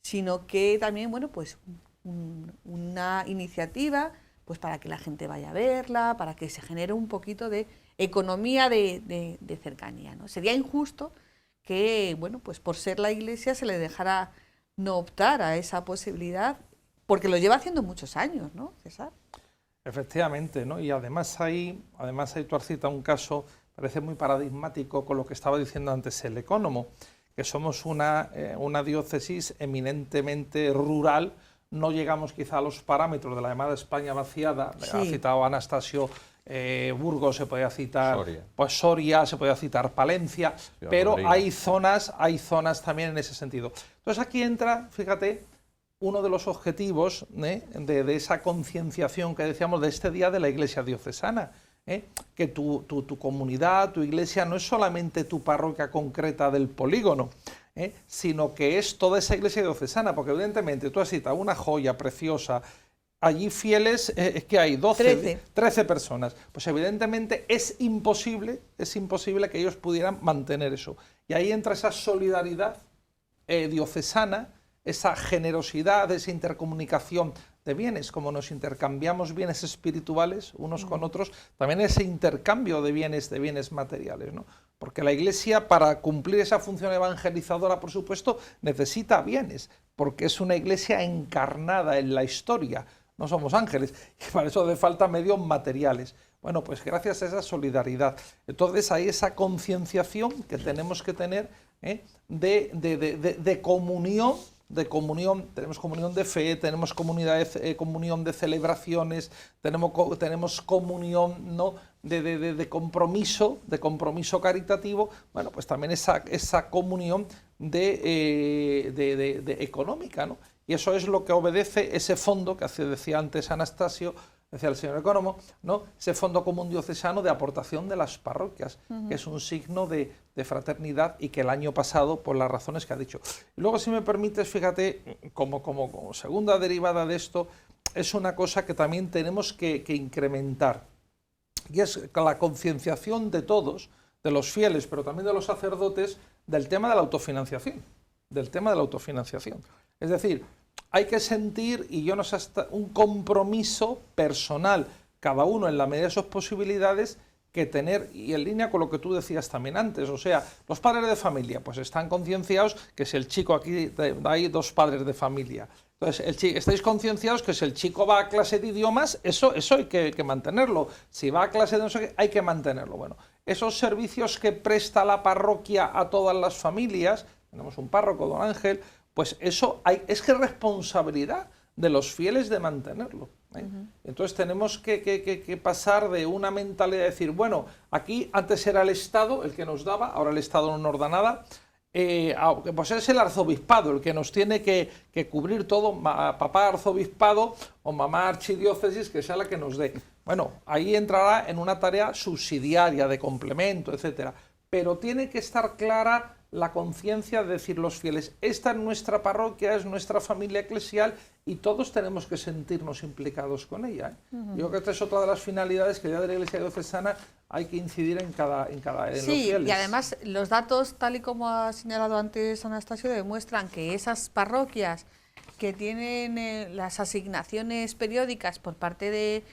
sino que también, bueno, pues una iniciativa, pues para que la gente vaya a verla, para que se genere un poquito de economía de cercanía, ¿no? Sería injusto que, bueno, pues por ser la iglesia se le dejara no optar a esa posibilidad, porque lo lleva haciendo muchos años, ¿no, César? Efectivamente, ¿no? Y además ahí tú has citado un caso, parece muy paradigmático con lo que estaba diciendo antes el ecónomo, que somos una diócesis eminentemente rural. No llegamos quizá a los parámetros de la llamada España vaciada. Sí. Ha citado Anastasio Burgos, se podía citar Soria, se podía citar Palencia, pero hay zonas también en ese sentido. Entonces aquí entra, fíjate, uno de los objetivos de esa concienciación que decíamos de este día de la Iglesia diocesana, que tu comunidad, tu iglesia, no es solamente tu parroquia concreta del polígono, sino que es toda esa iglesia diocesana, porque evidentemente tú has citado una joya preciosa, allí fieles es que hay 13 personas, pues evidentemente es imposible que ellos pudieran mantener eso. Y ahí entra esa solidaridad diocesana, esa generosidad, esa intercomunicación de bienes, como nos intercambiamos bienes espirituales unos con otros, también ese intercambio de bienes materiales, ¿no? Porque la Iglesia, para cumplir esa función evangelizadora, por supuesto, necesita bienes, porque es una Iglesia encarnada en la historia, no somos ángeles, y para eso hace falta medios materiales. Bueno, pues gracias a esa solidaridad. Entonces hay esa concienciación que tenemos que tener de comunión, tenemos comunión de fe, tenemos comunión de celebraciones, tenemos comunión, ¿no?, de compromiso caritativo. Bueno, pues también esa comunión económica, ¿no? Y eso es lo que obedece ese fondo que decía antes Anastasio, decía el señor Economo, ¿no?, ese fondo común diocesano de aportación de las parroquias, que es un signo de fraternidad y que el año pasado, por las razones que ha dicho. Y luego, si me permites, fíjate, como segunda derivada de esto, es una cosa que también tenemos que incrementar, y es la concienciación de todos, de los fieles, pero también de los sacerdotes, del tema de la autofinanciación, Es decir, hay que sentir, y yo no sé, hasta un compromiso personal, cada uno en la medida de sus posibilidades, que tener, y en línea con lo que tú decías también antes, o sea, los padres de familia, pues están concienciados que si el chico, aquí hay 2 padres de familia, entonces estáis concienciados que si el chico va a clase de idiomas, eso hay que mantenerlo, si va a clase de no sé qué, hay que mantenerlo. Bueno, esos servicios que presta la parroquia a todas las familias, tenemos un párroco, don Ángel, pues eso es que es responsabilidad de los fieles de mantenerlo. Entonces tenemos que pasar de una mentalidad de decir, bueno, aquí antes era el Estado el que nos daba, ahora el Estado no nos da nada, pues es el arzobispado el que nos tiene que cubrir todo, papá arzobispado o mamá archidiócesis, que sea la que nos dé. Bueno, ahí entrará en una tarea subsidiaria de complemento, etcétera, pero tiene que estar clara la conciencia de decir los fieles, esta es nuestra parroquia, es nuestra familia eclesial y todos tenemos que sentirnos implicados con ella. Yo creo que esta es otra de las finalidades que ya de la Iglesia diocesana hay que incidir en los fieles. Y además los datos, tal y como ha señalado antes Anastasio, demuestran que esas parroquias que tienen las asignaciones periódicas por parte de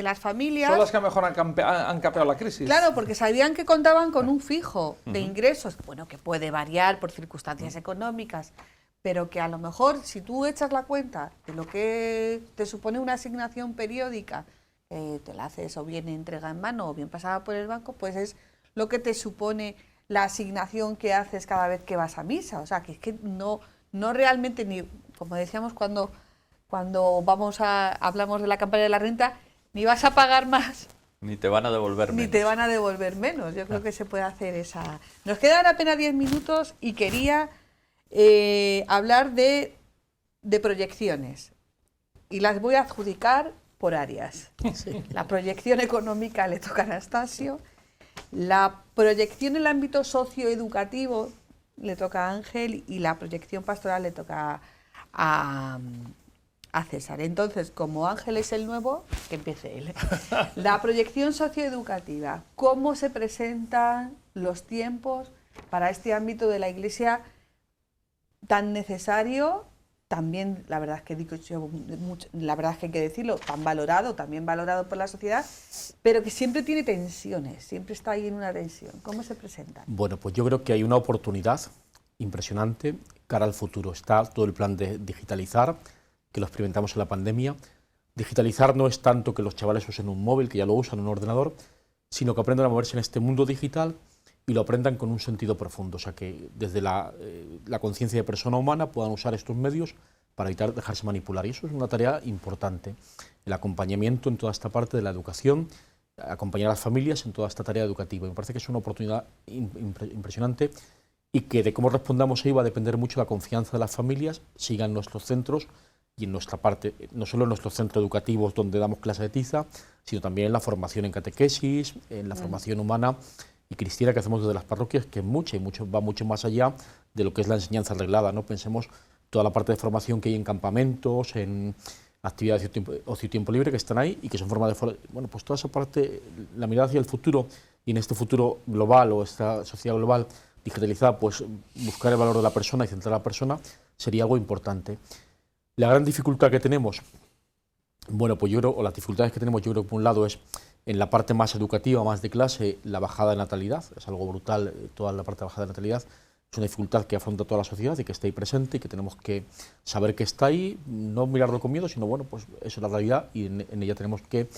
las familias... Son las que mejor han capeado la crisis. Claro, porque sabían que contaban con un fijo de ingresos, bueno, que puede variar por circunstancias económicas, pero que a lo mejor si tú echas la cuenta de lo que te supone una asignación periódica, te la haces o bien entrega en mano o bien pasada por el banco, pues es lo que te supone la asignación que haces cada vez que vas a misa. O sea, que es que no realmente, ni como decíamos cuando hablamos de la campaña de la renta, ni vas a pagar más, ni te van a devolver menos. Ni te van a devolver menos. Yo creo que se puede hacer esa... Nos quedan apenas 10 minutos y quería hablar de proyecciones. Y las voy a adjudicar por áreas. Sí. La proyección económica le toca a Anastasio, la proyección en el ámbito socioeducativo le toca a Ángel y la proyección pastoral le toca a César. Entonces, como Ángel es el nuevo, que empiece él. La proyección socioeducativa, ¿cómo se presentan los tiempos para este ámbito de la Iglesia tan necesario? También, la verdad es que la verdad es que hay que decirlo, también valorado por la sociedad, pero que siempre tiene tensiones, siempre está ahí en una tensión. ¿Cómo se presentan? Bueno, pues yo creo que hay una oportunidad impresionante cara al futuro. Está todo el plan de digitalizar, que lo experimentamos en la pandemia. Digitalizar no es tanto que los chavales usen un móvil, que ya lo usan, un ordenador, sino que aprendan a moverse en este mundo digital y lo aprendan con un sentido profundo, o sea que desde la conciencia de persona humana puedan usar estos medios para evitar dejarse manipular. Y eso es una tarea importante, el acompañamiento en toda esta parte de la educación, acompañar a las familias en toda esta tarea educativa. Me parece que es una oportunidad impresionante y que de cómo respondamos ahí va a depender mucho la confianza de las familias, sigan nuestros centros y en nuestra parte, no solo en nuestros centros educativos donde damos clase de tiza, sino también en la formación en catequesis, en la formación humana y cristiana que hacemos desde las parroquias, que va mucho más allá de lo que es la enseñanza arreglada, ¿no? Pensemos toda la parte de formación que hay en campamentos, en actividades de ocio y tiempo libre que están ahí y que son formas de... Bueno, pues toda esa parte, la mirada hacia el futuro y en este futuro global o esta sociedad global digitalizada, pues buscar el valor de la persona y centrar a la persona sería algo importante. La gran dificultad que tenemos, bueno, pues yo creo, o las dificultades que tenemos, yo creo que por un lado es en la parte más educativa, más de clase, la bajada de natalidad. Es algo brutal, toda la parte de bajada de natalidad. Es una dificultad que afronta toda la sociedad y que está ahí presente y que tenemos que saber que está ahí, no mirarlo con miedo, sino bueno, pues eso es la realidad y en ella tenemos que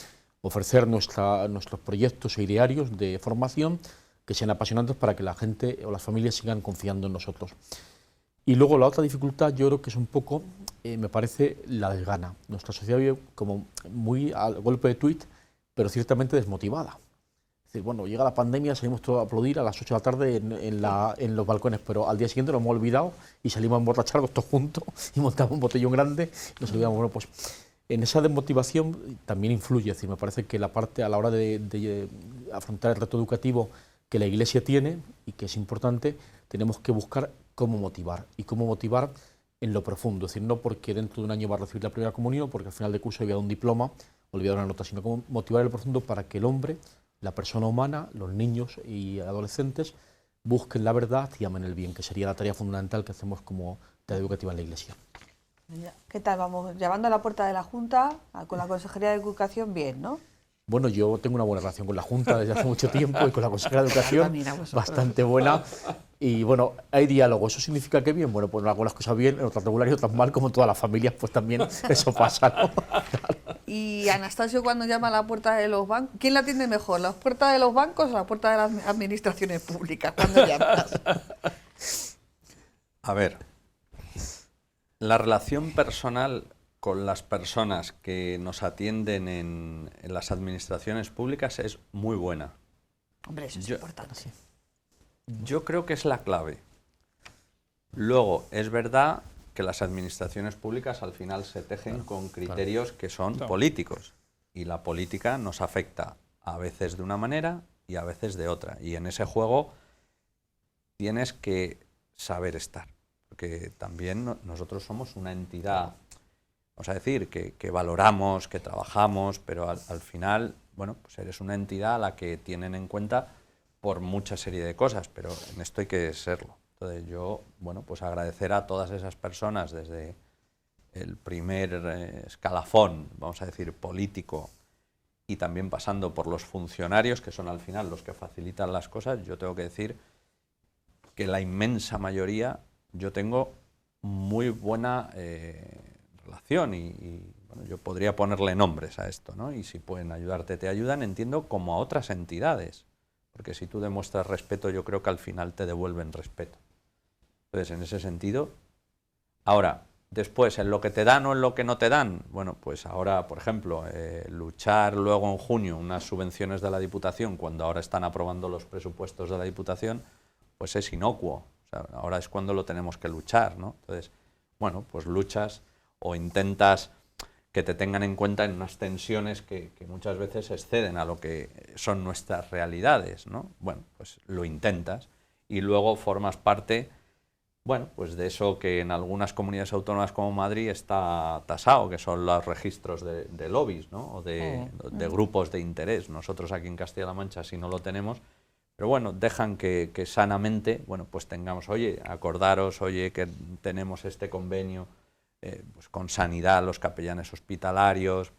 ofrecer nuestros proyectos e idearios de formación que sean apasionantes para que la gente o las familias sigan confiando en nosotros. Y luego la otra dificultad yo creo que es un poco, me parece, la desgana. Nuestra sociedad vive como muy al golpe de tuit, pero ciertamente desmotivada. Es decir, bueno, llega la pandemia, salimos todos a aplaudir a las 8 de la tarde en los balcones, pero al día siguiente nos hemos olvidado y salimos a emborracharnos todos juntos y montamos un botellón grande y nos olvidamos. Bueno, pues en esa desmotivación también influye, es decir, me parece que la parte a la hora de afrontar el reto educativo que la Iglesia tiene y que es importante, tenemos que buscar cómo motivar y cómo motivar en lo profundo, es decir, no porque dentro de un año va a recibir la primera comunión, porque al final de curso le voy a dar un diploma o le voy a dar una nota, sino cómo motivar en lo profundo para que el hombre, la persona humana, los niños y adolescentes busquen la verdad y amen el bien, que sería la tarea fundamental que hacemos como tarea educativa en la Iglesia. ¿Qué tal? Vamos llamando a la puerta de la Junta, con la Consejería de Educación, bien, ¿no? Bueno, yo tengo una buena relación con la Junta desde hace mucho tiempo y con la Consejería de Educación bastante buena. Y bueno, hay diálogo. ¿Eso significa que bien? Bueno, pues algunas cosas bien, en otras regular y otras mal, como en todas las familias, pues también eso pasa, ¿no? Y Anastasio, cuando llama a la puerta de los bancos, ¿quién la atiende mejor? ¿La puerta de los bancos o la puerta de las administraciones públicas cuando llamas? A ver, la relación personal con las personas que nos atienden en las administraciones públicas es muy buena. Hombre, eso es importante. Yo creo que es la clave. Luego, es verdad que las administraciones públicas al final se tejen con criterios que son políticos. Y la política nos afecta a veces de una manera y a veces de otra. Y en ese juego tienes que saber estar. Porque también nosotros somos una entidad, vamos a decir, que valoramos, que trabajamos, pero al final, bueno, pues eres una entidad a la que tienen en cuenta por mucha serie de cosas, pero en esto hay que serlo. Entonces yo, bueno, pues agradecer a todas esas personas desde el primer escalafón, vamos a decir, político, y también pasando por los funcionarios, que son al final los que facilitan las cosas. Yo tengo que decir que la inmensa mayoría yo tengo muy buena relación y bueno, yo podría ponerle nombres a esto, ¿no? Y si pueden ayudarte, te ayudan, entiendo, como a otras entidades. Porque si tú demuestras respeto, yo creo que al final te devuelven respeto. Entonces, en ese sentido, ahora, después, en lo que te dan o en lo que no te dan, bueno, pues ahora, por ejemplo, luchar luego en junio unas subvenciones de la Diputación, cuando ahora están aprobando los presupuestos de la Diputación, pues es inocuo. O sea, ahora es cuando lo tenemos que luchar, ¿no? Entonces, bueno, pues luchas o intentas que te tengan en cuenta en unas tensiones que muchas veces exceden a lo que son nuestras realidades, ¿no? Bueno, pues lo intentas y luego formas parte, bueno, pues de eso que en algunas comunidades autónomas como Madrid está tasado, que son los registros de lobbies, ¿no? O de grupos de interés. Nosotros aquí en Castilla-La Mancha sí no lo tenemos, pero bueno, dejan que sanamente, bueno, pues tengamos, oye, acordaros, oye, que tenemos este convenio pues con sanidad, los capellanes hospitalarios,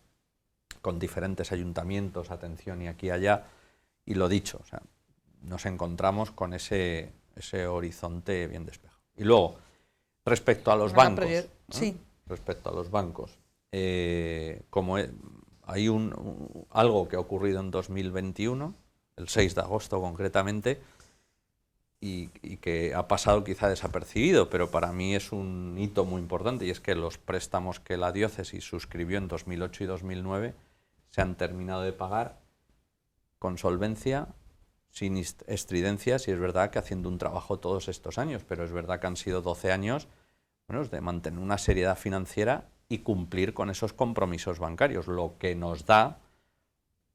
con diferentes ayuntamientos, atención y aquí y allá, y lo dicho, o sea, nos encontramos con ese horizonte bien despejado. Y luego, respecto a los bancos, sí. Respecto a los bancos, como hay algo que ha ocurrido en 2021, el 6 de agosto concretamente, y que ha pasado quizá desapercibido, pero para mí es un hito muy importante, y es que los préstamos que la diócesis suscribió en 2008 y 2009 se han terminado de pagar con solvencia, sin estridencias, y es verdad que haciendo un trabajo todos estos años, pero es verdad que han sido 12 años, bueno, de mantener una seriedad financiera y cumplir con esos compromisos bancarios, lo que nos da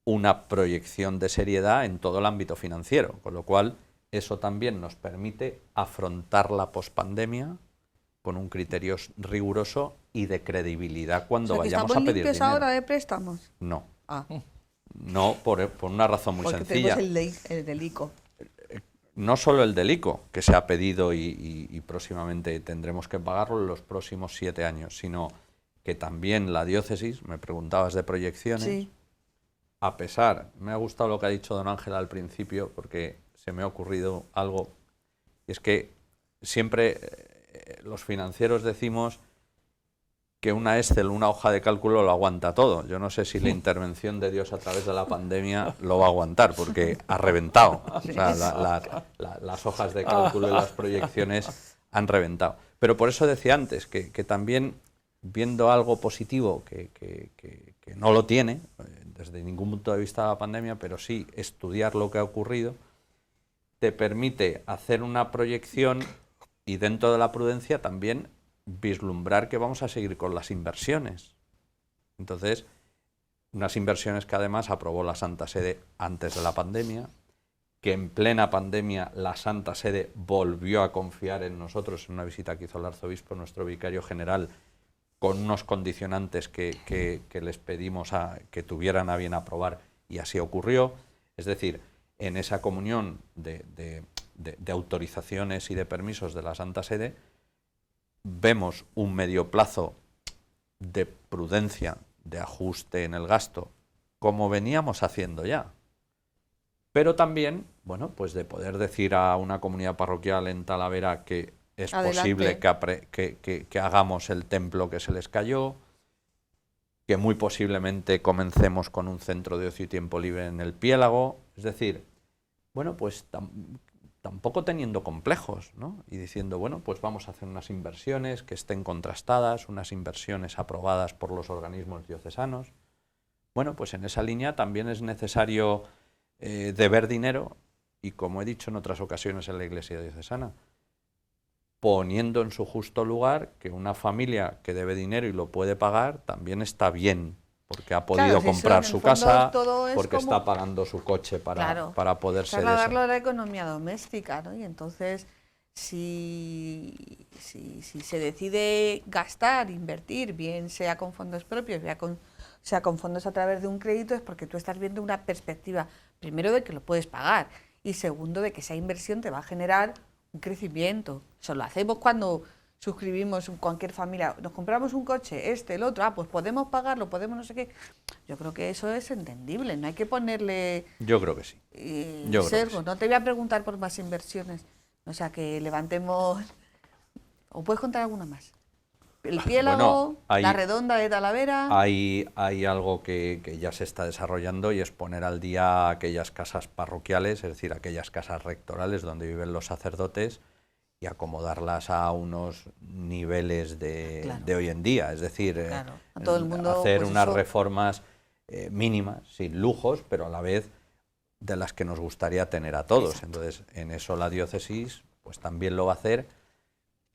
una proyección de seriedad en todo el ámbito financiero, con lo cual eso también nos permite afrontar la pospandemia con un criterio riguroso y de credibilidad cuando vayamos a pedir dinero. ¿Estamos limpios ahora de préstamos? No. Ah. No, por una razón muy sencilla. Porque tenemos el del ICO. No solo el del ICO, que se ha pedido y próximamente tendremos que pagarlo en los próximos 7 años, sino que también la diócesis, me preguntabas de proyecciones, Sí. a pesar, me ha gustado lo que ha dicho don Ángel al principio, porque se me ha ocurrido algo, y es que siempre los financieros decimos que una Excel, una hoja de cálculo lo aguanta todo. Yo no sé si la intervención de Dios a través de la pandemia lo va a aguantar, porque ha reventado. O sea, las hojas de cálculo y las proyecciones han reventado. Pero por eso decía antes que también, viendo algo positivo que no lo tiene, desde ningún punto de vista de la pandemia, pero sí estudiar lo que ha ocurrido, te permite hacer una proyección y dentro de la prudencia también vislumbrar que vamos a seguir con las inversiones. Entonces, unas inversiones que además aprobó la Santa Sede antes de la pandemia, que en plena pandemia la Santa Sede volvió a confiar en nosotros en una visita que hizo el arzobispo, nuestro vicario general, con unos condicionantes que les pedimos que tuvieran a bien aprobar, y así ocurrió. Es decir, en esa comunión de autorizaciones y de permisos de la Santa Sede, vemos un medio plazo de prudencia, de ajuste en el gasto, como veníamos haciendo ya. Pero también, bueno, pues de poder decir a una comunidad parroquial en Talavera que es posible que hagamos el templo que se les cayó, que muy posiblemente comencemos con un centro de ocio y tiempo libre en el Piélago. Es decir, bueno, pues tampoco teniendo complejos, ¿no? Y diciendo, bueno, pues vamos a hacer unas inversiones que estén contrastadas, unas inversiones aprobadas por los organismos diocesanos. Bueno, pues en esa línea también es necesario deber dinero, y como he dicho en otras ocasiones en la Iglesia diocesana, poniendo en su justo lugar que una familia que debe dinero y lo puede pagar también está bien, porque ha podido comprar su casa, porque está pagando su coche para poder ser eso. Trasladarlo a la economía doméstica, ¿no? Y entonces, si se decide gastar, invertir, bien sea con fondos propios, sea con fondos a través de un crédito, es porque tú estás viendo una perspectiva, primero, de que lo puedes pagar, y segundo, de que esa inversión te va a generar un crecimiento. Eso lo hacemos cuando suscribimos cualquier familia, nos compramos un coche, el otro, pues podemos pagarlo, podemos no sé qué. Yo creo que eso es entendible, no hay que ponerle... Yo creo que sí. Sesgo. No te voy a preguntar por más inversiones, o sea, que levantemos... ¿O puedes contar alguna más? El Piélago, bueno, la Redonda de Talavera... Hay algo que ya se está desarrollando, y es poner al día aquellas casas parroquiales, es decir, aquellas casas rectorales donde viven los sacerdotes, y acomodarlas a unos niveles de hoy en día. Es decir, a todo el mundo, hacer pues unas reformas mínimas, sin lujos, pero a la vez de las que nos gustaría tener a todos. Exacto. Entonces, en eso la diócesis pues también lo va a hacer,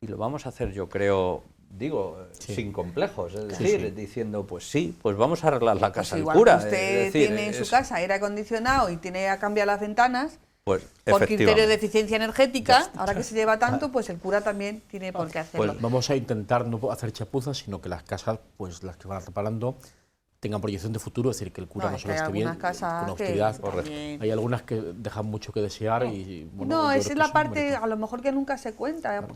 y lo vamos a hacer, yo creo, sin complejos, es decir, diciendo, pues sí, pues vamos a arreglar la casa del cura. Igual usted tiene en su casa aire acondicionado y tiene a cambiar las ventanas, pues, por criterio de eficiencia energética, ahora que se lleva tanto, pues el cura también tiene por qué hacerlo. Pues vamos a intentar no hacer chapuzas, sino que las casas, pues las que van reparando, tengan proyección de futuro, es decir, que el cura no solo esté bien, con austeridad. Hay algunas que dejan mucho que desear y... Bueno, no, esa es la parte a lo mejor que nunca se cuenta, claro.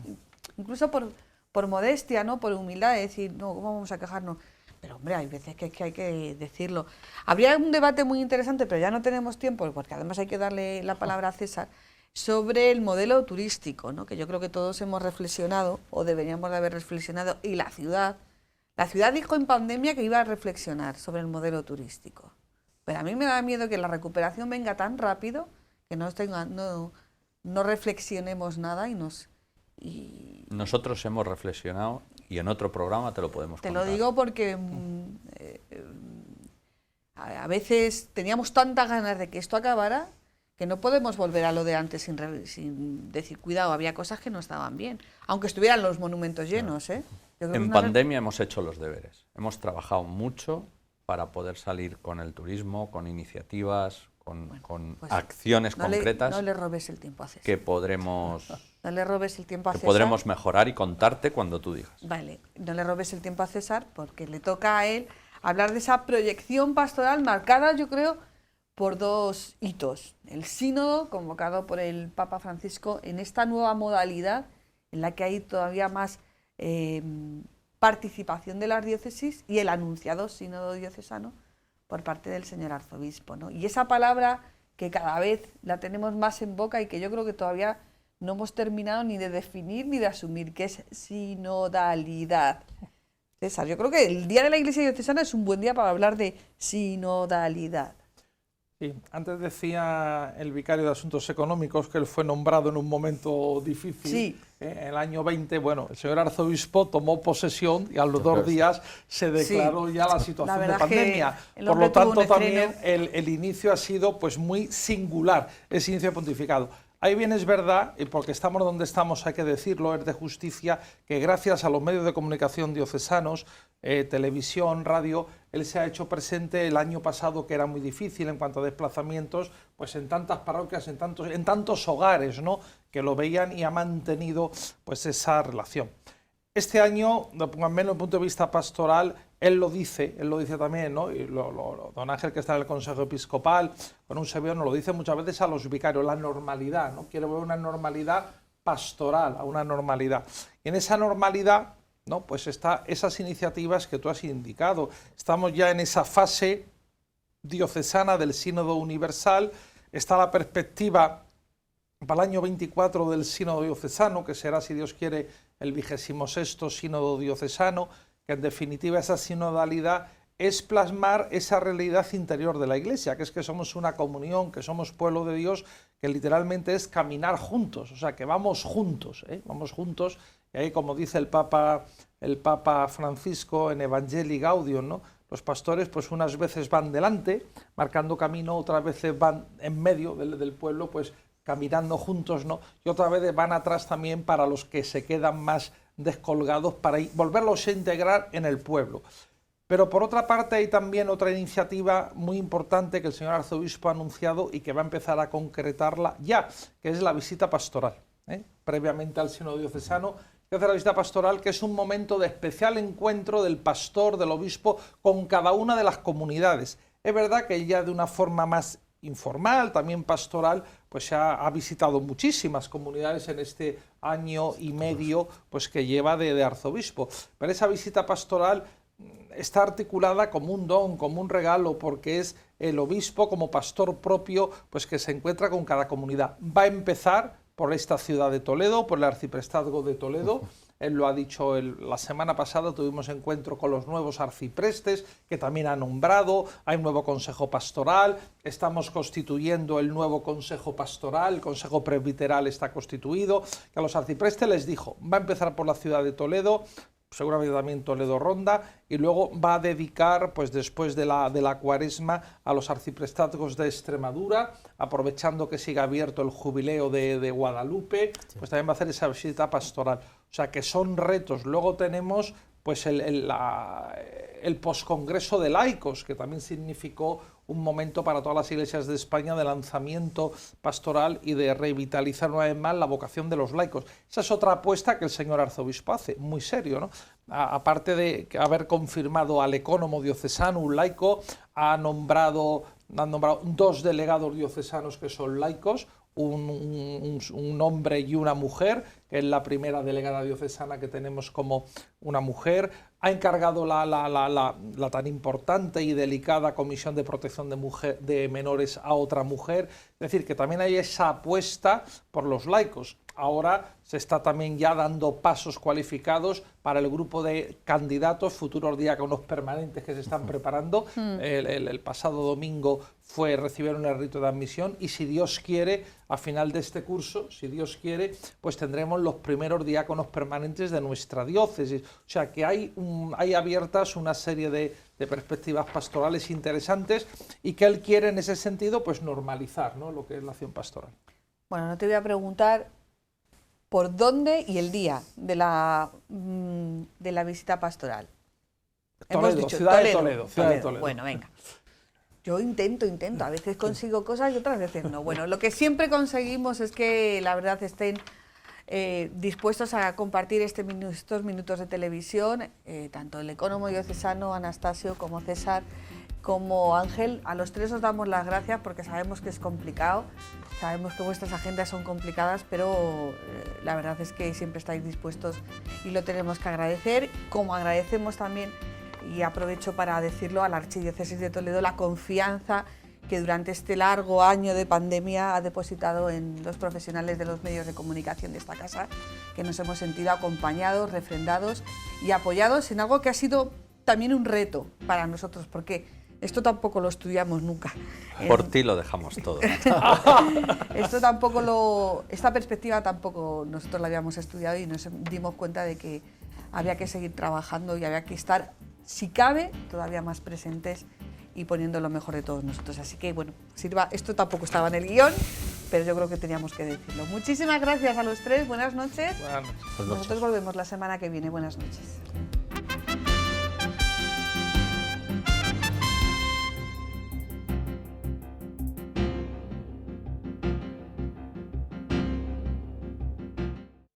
Incluso por modestia, ¿no? Por humildad, de decir, no, ¿cómo vamos a quejarnos? Pero hombre, hay veces que hay que decirlo. Habría un debate muy interesante, pero ya no tenemos tiempo, porque además hay que darle la palabra a César, sobre el modelo turístico, ¿no? Que yo creo que todos hemos reflexionado, o deberíamos de haber reflexionado, y la ciudad dijo en pandemia que iba a reflexionar sobre el modelo turístico. Pero a mí me da miedo que la recuperación venga tan rápido que no reflexionemos nada Nosotros hemos reflexionado, y en otro programa te lo podemos contar. Te lo digo porque a veces teníamos tantas ganas de que esto acabara que no podemos volver a lo de antes sin decir, cuidado, había cosas que no estaban bien, aunque estuvieran los monumentos llenos. Yo creo en pandemia hemos hecho los deberes, hemos trabajado mucho para poder salir con el turismo, con iniciativas, con acciones concretas. No le robes el tiempo a César. Que podremos... No le robes el tiempo a César. Que podremos mejorar y contarte cuando tú digas. Vale, no le robes el tiempo a César, porque le toca a él hablar de esa proyección pastoral marcada, yo creo, por dos hitos. El sínodo, convocado por el Papa Francisco, en esta nueva modalidad, en la que hay todavía más participación de las diócesis y el anunciado sínodo diocesano por parte del señor arzobispo, ¿no? Y esa palabra que cada vez la tenemos más en boca y que yo creo que todavía no hemos terminado ni de definir ni de asumir, que es sinodalidad. César, yo creo que el Día de la Iglesia Diocesana es un buen día para hablar de sinodalidad. Sí, antes decía el vicario de Asuntos Económicos que él fue nombrado en un momento difícil. Sí. En el año 20, bueno, el señor arzobispo tomó posesión y a los 2 días se declaró ya la situación de pandemia. Por lo tanto, también el inicio ha sido pues muy singular, ese inicio de pontificado. Ahí bien es verdad, y porque estamos donde estamos hay que decirlo, es de justicia, que gracias a los medios de comunicación diocesanos, televisión, radio, él se ha hecho presente el año pasado, que era muy difícil en cuanto a desplazamientos, pues en tantas parroquias, en tantos hogares, ¿no?, que lo veían, y ha mantenido pues esa relación. Este año, al menos desde el punto de vista pastoral, él lo dice también, ¿no? Y don Ángel, que está en el Consejo Episcopal, con un Eusebio, nos lo dice muchas veces a los vicarios, la normalidad, ¿no? Quiere ver una normalidad pastoral, a una normalidad. Y en esa normalidad, ¿no?, pues está esas iniciativas que tú has indicado. Estamos ya en esa fase diocesana del Sínodo Universal, está la perspectiva para el año 24 del Sínodo Diocesano, que será, si Dios quiere, el 26º Sínodo Diocesano, que en definitiva esa sinodalidad es plasmar esa realidad interior de la Iglesia, que es que somos una comunión, que somos pueblo de Dios, que literalmente es caminar juntos, o sea, que vamos juntos, y ahí, como dice el Papa Francisco en Evangelii Gaudium, ¿no?, los pastores pues unas veces van delante, marcando camino, otras veces van en medio del pueblo, pues caminando juntos, ¿no?, y otra vez van atrás también para los que se quedan más descolgados, para volverlos a integrar en el pueblo. Pero por otra parte hay también otra iniciativa muy importante que el señor arzobispo ha anunciado y que va a empezar a concretarla ya, que es la visita pastoral, previamente al sínodo diocesano, que hace la visita pastoral, que es un momento de especial encuentro del pastor, del obispo, con cada una de las comunidades. Es verdad que ya de una forma más informal, también pastoral, pues se ha visitado muchísimas comunidades en este año y medio pues que lleva de arzobispo. Pero esa visita pastoral está articulada como un don, como un regalo, porque es el obispo como pastor propio, pues que se encuentra con cada comunidad. Va a empezar por esta ciudad de Toledo, por el arciprestazgo de Toledo. Él lo ha dicho la semana pasada, tuvimos encuentro con los nuevos arciprestes, que también ha nombrado, hay un nuevo consejo pastoral, estamos constituyendo el nuevo consejo pastoral, el consejo presbiteral está constituido, que a los arciprestes les dijo, va a empezar por la ciudad de Toledo, seguramente también Toledo Ronda, y luego va a dedicar, pues después de la cuaresma, a los arciprestazgos de Extremadura, aprovechando que sigue abierto el jubileo de Guadalupe, pues también va a hacer esa visita pastoral. O sea que son retos. Luego tenemos pues el poscongreso de laicos, que también significó un momento para todas las iglesias de España de lanzamiento pastoral y de revitalizar una vez más la vocación de los laicos. Esa es otra apuesta que el señor arzobispo hace, muy serio, ¿no? Aparte de haber confirmado al ecónomo diocesano, un laico, han nombrado 2 delegados diocesanos que son laicos, un hombre y una mujer, que es la primera delegada diocesana que tenemos como una mujer. Ha encargado la tan importante y delicada Comisión de Protección de Menores a otra mujer. Es decir, que también hay esa apuesta por los laicos. Ahora se está también ya dando pasos cualificados para el grupo de candidatos, futuros diáconos permanentes que se están preparando. El pasado domingo recibieron el rito de admisión y si Dios quiere, a final de este curso, si Dios quiere, pues tendremos los primeros diáconos permanentes de nuestra diócesis. O sea que hay abiertas una serie de perspectivas pastorales interesantes y que él quiere en ese sentido pues normalizar, ¿no?, lo que es la acción pastoral. Bueno, no te voy a preguntar por dónde y el día de la visita pastoral. Toledo, Hemos dicho ciudad de Toledo. Bueno, venga. Yo intento, a veces consigo cosas y otras veces no. Bueno, lo que siempre conseguimos es que la verdad estén dispuestos a compartir estos minutos de televisión, tanto el ecónomo diocesano Anastasio como César, como Ángel, a los tres os damos las gracias porque sabemos que es complicado, sabemos que vuestras agendas son complicadas, pero la verdad es que siempre estáis dispuestos y lo tenemos que agradecer, como agradecemos también, y aprovecho para decirlo, a la Archidiócesis de Toledo la confianza que durante este largo año de pandemia ha depositado en los profesionales de los medios de comunicación de esta casa, que nos hemos sentido acompañados, refrendados y apoyados en algo que ha sido también un reto para nosotros, porque esto tampoco lo estudiamos nunca. Por ti lo dejamos todo. Esta perspectiva tampoco nosotros la habíamos estudiado y nos dimos cuenta de que había que seguir trabajando y había que estar, si cabe, todavía más presentes y poniendo lo mejor de todos nosotros. Así que, bueno, esto tampoco estaba en el guión, pero yo creo que teníamos que decirlo. Muchísimas gracias a los tres, buenas noches. Buenas noches. Nosotros volvemos la semana que viene, buenas noches.